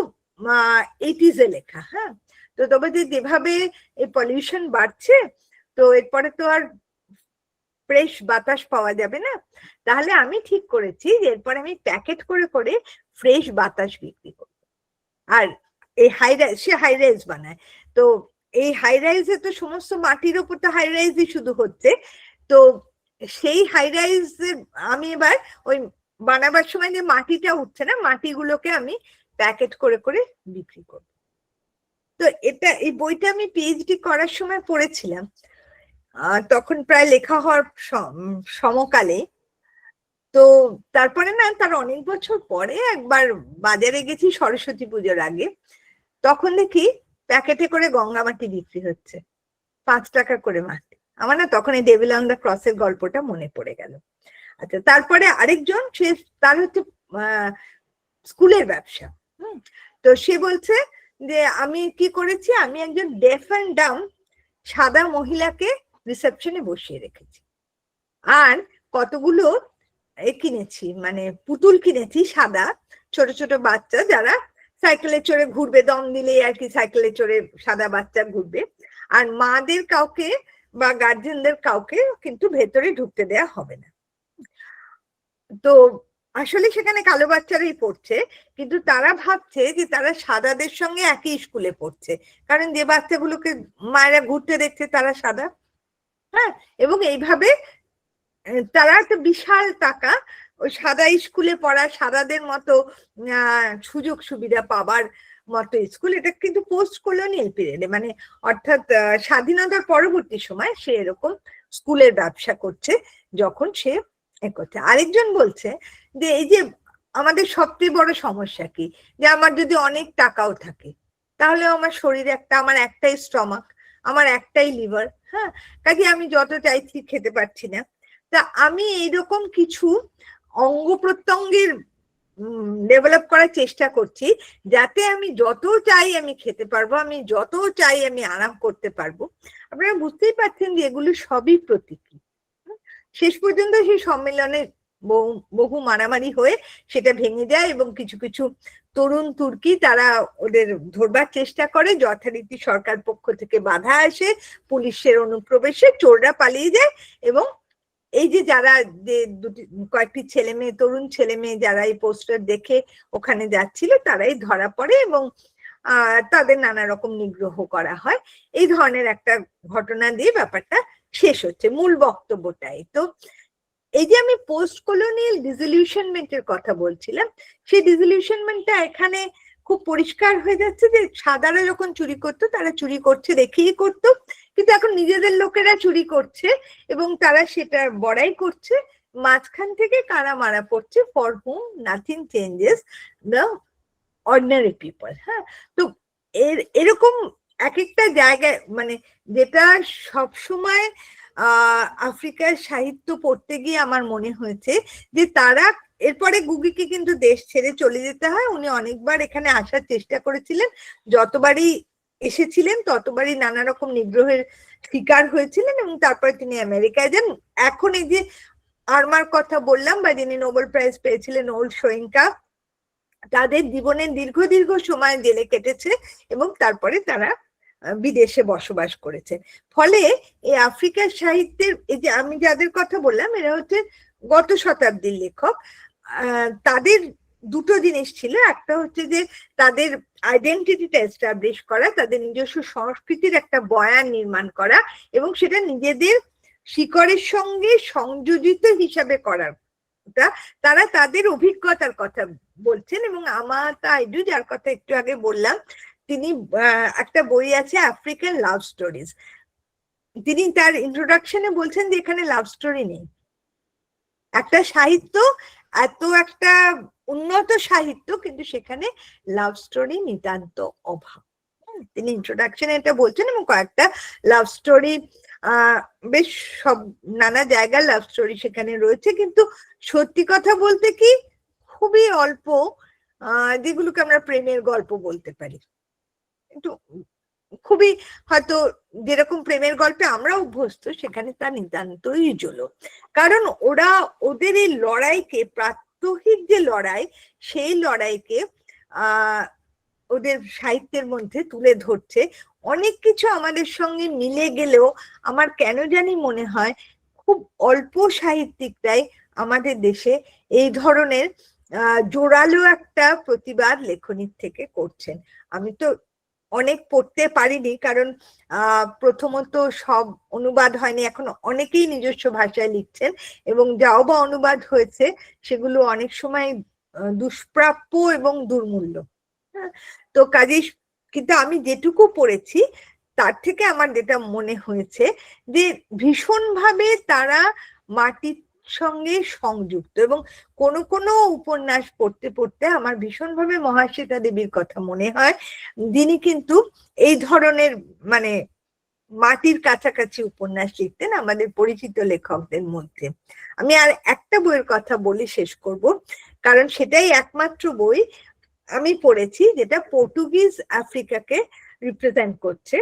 80s-এ লেখা, হ্যাঁ, তো তবে যেভাবে এই পলিউশন বাড়ছে, তো এরপরে তো আর ফ্রেশ বাতাস পাওয়া যাবে না, তাহলে আমি ঠিক করেছি যে এরপর আমি প্যাকেট করে করে ফ্রেশ বাতাস বিক্রি করব। আর এই হাইরাইজ, সে হাইরাইজ বানায়, তো এই হাইরাইজে তো সমস্ত মাটির ওপর তো হাইরাইজই শুধু হচ্ছে, তো সেই হাইরাইজে আমি এবার ওই বানাবার সময় যে মাটিটা উঠছে না, মাটিগুলোকে আমি প্যাকেট করে করে বিক্রি করব। তো এটা, এই বইটা আমি পিএইচডি করার সময় পড়েছিলাম, তখন প্রায় লেখা হওয়ার সমকালে। তো তারপরে না, তার অনেক বছর পরে একবার বাজারে গেছি সরস্বতী পুজোর আগে, তখন দেখি প্যাকেটে করে গঙ্গা মাটি বিক্রি হচ্ছে, 5 টাকা করে মাটি। আমার না তখন এই ডেভিল অন দ্য ক্রসের গল্পটা মনে পড়ে গেল। আচ্ছা, তারপরে আরেকজন, সে তার হচ্ছে স্কুলের ব্যবসা। তো সে বলছে যে আমি কি করেছি, আমি একজন ডেফ অ্যান্ড ডাম সাদা মহিলাকে রিসেপশনে বসিয়ে রেখেছি, আর কতগুলো কিনেছি, মানে পুতুল কিনেছি সাদা, ছোট ছোট বাচ্চা যারা সাইকেলে চড়ে ঘুরবে, দম দিলেই আর কি সাইকেলে চড়ে সাদা বাচ্চা ঘুরবে, আর মাদের কাউকে বা গার্জেনদের কাউকে কিন্তু ভেতরে ঢুকতে দেয়া হবে না। তো আসলে সেখানে কালো বাচ্চারাই পড়ছে, কিন্তু তারা ভাবছে যে তারা সাদাদের সঙ্গে একই স্কুলে পড়ছে, কারণ যে বাচ্চাগুলোকে মায়েরা ঘুরতে দেখছে তারা সাদা। হ্যাঁ, এবং এইভাবে তারা একটা বিশাল টাকা ওই সাদা স্কুলে পড়া, সাদাদের মতো সুযোগ সুবিধা পাবার মতো স্কুল, এটা কিন্তু পোস্ট কলোনিয়াল পিরিয়ডে, মানে অর্থাৎ স্বাধীনতার পরবর্তী সময় সে এরকম স্কুলের ব্যবসা করছে, যখন সে করছে। আরেকজন বলছে যে এই যে আমাদের সবচেয়ে বড় সমস্যা কি, যে আমার যদি অনেক টাকাও থাকে, তাহলে আমার শরীরে আমার একটাই স্টমাক, আমার একটাই লিভার, হ্যাঁ, কাজে আমি যত চাইছি খেতে পারছি না। তা আমি এইরকম কিছু অঙ্গ প্রত্যঙ্গের ডেভেলপ করার চেষ্টা করছি, যাতে আমি যত চাই আমি খেতে পারবো, আমি যত চাই আমি আরাম করতে পারবো। আপনারা বুঝতেই পারছেন যে এগুলো সবই প্রতীকী। শেষ পর্যন্ত সেই সম্মেলনে বহু মারামারি হয়ে সেটা ভেঙে যায়, এবং কিছু কিছু তরুণ তুর্কি তারা ওদের ধরবার চেষ্টা করে, যথারীতি সরকার পক্ষ থেকে বাধা আসে, পুলিশের অনুপ্রবেশে চোররা পালিয়ে যায়, এবং এই যে যারা যে কয়েকটি ছেলে মেয়ে, তরুণ ছেলে মেয়ে যারা এই পোস্টার দেখে ওখানে যাচ্ছিল, তারাই ধরা পড়ে এবং তাদের নানা রকম নিগ্রহ করা হয়। এই ধরনের একটা ঘটনা দিয়ে ব্যাপারটা শেষ হচ্ছে, মূল বক্তব্যটাই। তো এই যে আমি পোস্ট কলোনিয়াল ডিসলিউশনমেন্টের কথা বলছিলাম, সেই ডিসলিউশনমেন্টটা এখানে খুব পরিষ্কার হয়ে যাচ্ছে যে সাদারা যখন চুরি করতো, তারা চুরি করছে দেখেই করতো, কিন্তু এখন নিজেদের লোকেরা চুরি করছে এবং তারা সেটা বড়াই করছে। মাঝখান থেকে কারা মারা পড়ছে, for hmm nothing changes, the ordinary people. হ্যাঁ, তো এরকম এক একটা জায়গায়, মানে যেটা সবসময় আফ্রিকার সাহিত্য পড়তে গিয়ে আমার মনে হয়েছে যে তারা, এরপরে গুগিকে কিন্তু দেশ ছেড়ে চলে যেতে হয়। উনি অনেকবার এখানে আসার চেষ্টা করেছিলেন, যতবারই এসেছিলেন ততবারই নানা রকম নিগ্রহের শিকার হয়েছিলেন এবং তারপরে তিনি আমেরিকায় যান। এখন এই যে আর্মার কথা বললাম, বা যিনি নোবেল প্রাইজ পেয়েছিলেন, ওল্ড সোয়িঙ্কা, তাদের জীবনের দীর্ঘ দীর্ঘ সময় জেলে কেটেছে এবং তারপরে তারা বিদেশে বসবাস করেছে। ফলে এই আফ্রিকার সাহিত্যের, এই যে আমি যাদের কথা বললাম, এরা হচ্ছে গত শতাব্দীর লেখক। তাদের দুটো জিনিস ছিল, একটা হচ্ছে যে তাদের আইডেন্টিটিটা এস্টাবলিশ করা, তাদের নিজস্ব সংস্কৃতির একটা বয়ান নির্মাণ করা এবং সেটা নিজেদের শিকড়ের সঙ্গে সংযোজিত হিসাবে করার। তারা তাদের অভিজ্ঞতার কথা বলছেন এবং আমাতা আইডু, যার কথা একটু আগে বললাম, তিনি একটা বই আছে আফ্রিকান লাভ স্টোরিজ। তিনি তার ইন্ট্রোডাকশনে বলছেন যে এখানে লাভ স্টোরি নেই। একটা সাহিত্য, এত একটা উন্নত সাহিত্য, কিন্তু সেখানে লাভ স্টোরি নিতান্ত অভাব। তিনি ইন্ট্রোডাকশনে এটা বলছেন এবং কয়েকটা লাভ স্টোরি, বেশ সব নানা জায়গার লাভ স্টোরি সেখানে রয়েছে, কিন্তু সত্যি কথা বলতে কি খুবই অল্প যেগুলোকে আমরা প্রেমের গল্প বলতে পারি। কিন্তু খুবই, হয়তো যেরকম প্রেমের গল্পে আমরা অভ্যস্ত, সেখানে তা নিতান্তই জলো। কারণ ওরা ওদের এই লড়াইকে, প্রাত্যহিক যে লড়াই, সেই লড়াইকে ওদের সাহিত্যের মধ্যে তুলে ধরছে। অনেক কিছু আমাদের সঙ্গে মিলে গেলেও আমার কেন জানি মনে হয় খুব অল্প সাহিত্যিকরাই আমাদের দেশে এই ধরনের জোরালো একটা প্রতিবাদ লেখনীর থেকে করছেন। আমি তো অনেক পড়তে পারিনি, কারণ প্রথমত সব অনুবাদ হয়নি, এখন অনেকেই নিজস্ব ভাষায় লিখছেন এবং যাও বা অনুবাদ হয়েছে সেগুলো অনেক সময় দুষ্প্রাপ্য এবং দুর্মূল্য। তো কাজেই, কিন্তু আমি যেটুকু পড়েছি তার থেকে আমার যেটা মনে হয়েছে যে ভীষণভাবে তারা মাটির সঙ্গে সংযুক্ত। এবং কোনো কোনো উপন্যাস পড়তে পড়তে আমার ভীষণভাবে মহাশ্বেতা দেবীর কথা মনে হয়, যিনি কিন্তু এই ধরনের, মানে মাটির কাছাকাছি উপন্যাস লিখতেন আমাদের পরিচিত লেখকদের মধ্যে। আমি আর একটা বইয়ের কথা বলে শেষ করব, কারণ সেটাই একমাত্র বই আমি পড়েছি যেটা পর্তুগিজ আফ্রিকাকে রিপ্রেজেন্ট করছে।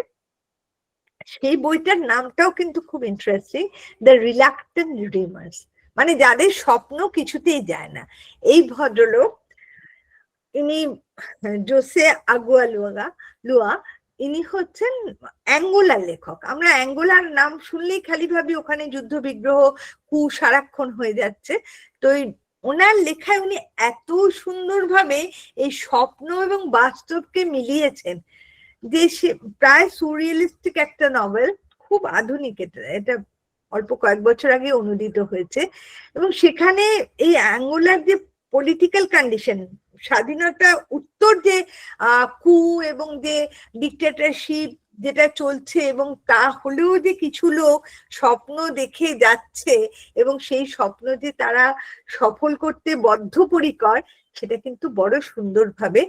সেই বইটার নামটাও কিন্তু খুব ইন্টারেস্টিং, দ্য রিলাক্টেন্ট ড্রিমার্স, মানে যাদের স্বপ্ন কিছুতেই যায় না। এই ভদ্রলোক, ইনি জোসে আগুয়া লুয়া, ইনি হচ্ছেন অ্যাঙ্গোলার লেখক। আমরা অ্যাঙ্গোলার নাম শুনলেই খালি ভাবি ওখানে যুদ্ধ বিগ্রহ সারাক্ষণ হয়ে যাচ্ছে। তো ওনার লেখায় উনি এত সুন্দরভাবে এই স্বপ্ন এবং বাস্তবকে মিলিয়েছেন যে সে প্রায় সুরিয়ালিস্টিক একটা নভেল, খুব আধুনিক। এটা অল্প কয়েক বছর আগে অনুদিত হয়েছে এবং সেখানে এই অ্যাঙ্গোলার যে পলিটিক্যাল কন্ডিশন, স্বাধীনতা উত্তর যে কু এবং যে ডিক্টেটরশিপ যেটা চলছে, এবং তা হলেও যে কিছু লোক স্বপ্ন দেখে যাচ্ছে এবং সেই স্বপ্ন যে তারা সফল করতে বদ্ধপরিকর, সেটা কিন্তু বড় সুন্দরভাবে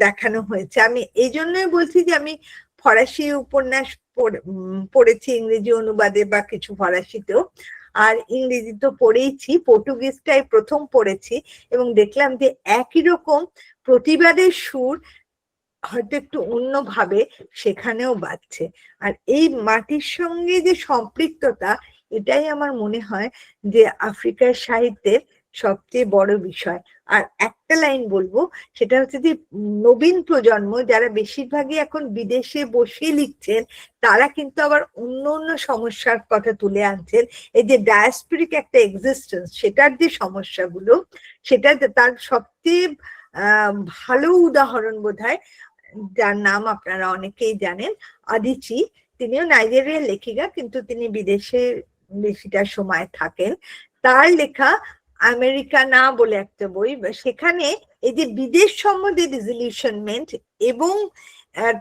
দেখানো হয়েছে। আমি এই জন্যই বলছি যে আমি ফরাসি উপন্যাস পড়েছি ইংরেজি অনুবাদে বা কিছু ফরাসিতেও, আর ইংরেজি তো পড়েইছি, পর্তুগিজটাই প্রথম পড়েছি এবং দেখলাম যে একই রকম প্রতিবাদের সুর হয়তো একটু অন্যভাবে সেখানেও বাজছে। আর এই মাটির সঙ্গে যে সম্পৃক্ততা, এটাই আমার মনে হয় যে আফ্রিকার সাহিত্যের সবচেয়ে বড় বিষয়। আর একটা লাইন বলবো, সেটা হচ্ছে যে নবীন প্রজন্ম যারা বেশিরভাগই এখন বিদেশে বসে লিখছেন, তারা কিন্তু আবার অন্য অন্য সমস্যার কথা তুলে আনছেন। এই যে ডায়াসপোরিক একটা এক্সিস্টেন্স, সেটার যে সমস্যাগুলো, সেটা তার সবচেয়ে ভালো উদাহরণ বোধহয়, যার নাম আপনারা অনেকেই জানেন, আদিচি। তিনিও নাইজেরিয়ার লেখিকা, কিন্তু তিনি বিদেশে বেশিটা সময় থাকেন। তার লেখা আমেরিকানা বলে একটা বই, সেখানে এই যে বিদেশ সম্বন্ধে ডিসিলিউশনমেন্ট এবং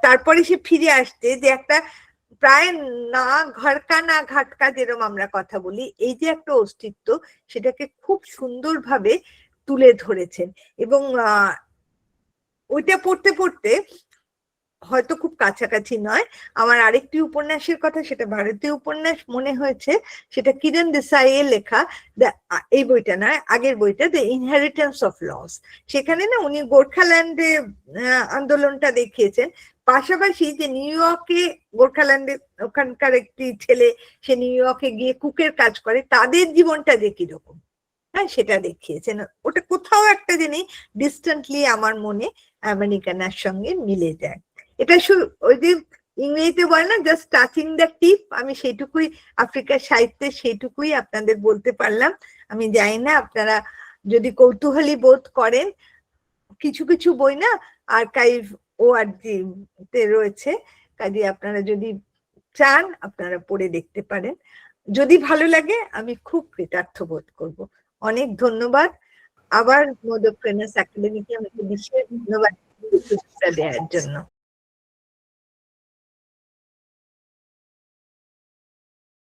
তারপরে সে ফিরে আসতে যে একটা প্রায় না ঘরকা না ঘাটকা, যেরকম আমরা কথা বলি, এই যে একটা অস্তিত্ব, সেটাকে খুব সুন্দরভাবে তুলে ধরেছেন। এবং ওইটা পড়তে পড়তে, হয়তো খুব কাছাকাছি নয়, আমার আরেকটি উপন্যাসের কথা, সেটা ভারতীয় উপন্যাস মনে হয়েছে, সেটা কিরণ দেসাইয়ের লেখা। এই বইটা নয়, আগের বইটা, দ্য ইনহেরিটেন্স অফ লস। সেখানে না উনি গোর্খাল্যান্ডে আন্দোলনটা দেখিয়েছেন, পাশাপাশি যে নিউ ইয়র্কে গোর্খাল্যান্ডে ওখানকার একটি ছেলে, সে নিউ ইয়র্কে গিয়ে কুকের কাজ করে, তাদের জীবনটা যে কিরকম, হ্যাঁ, সেটা দেখিয়েছেন। ওটা কোথাও একটা জিনিস ডিস্টেন্টলি আমার মনে আমেরিকানার সঙ্গে মিলে যায়। এটা শুধু ওই যে ইংরেজিতে বলে না, জাস্ট টাচিং দ্য টিপ, আমি সেইটুকুই আফ্রিকার সাহিত্যে সেইটুকুই আপনাদের বলতে পারলাম। আমি জানি না আপনারা যদি কৌতূহলী বোধ করেন, কিছু কিছু বই না archive.org তে রয়েছে, কাজে আপনারা যদি চান আপনারা পড়ে দেখতে পারেন। যদি ভালো লাগে আমি খুব কৃতার্থ বোধ করব। অনেক ধন্যবাদ। আবার মোদক ফ্রেনাস একাডেমিকে আমাকে বিশেষ ধন্যবাদ দেওয়ার জন্য।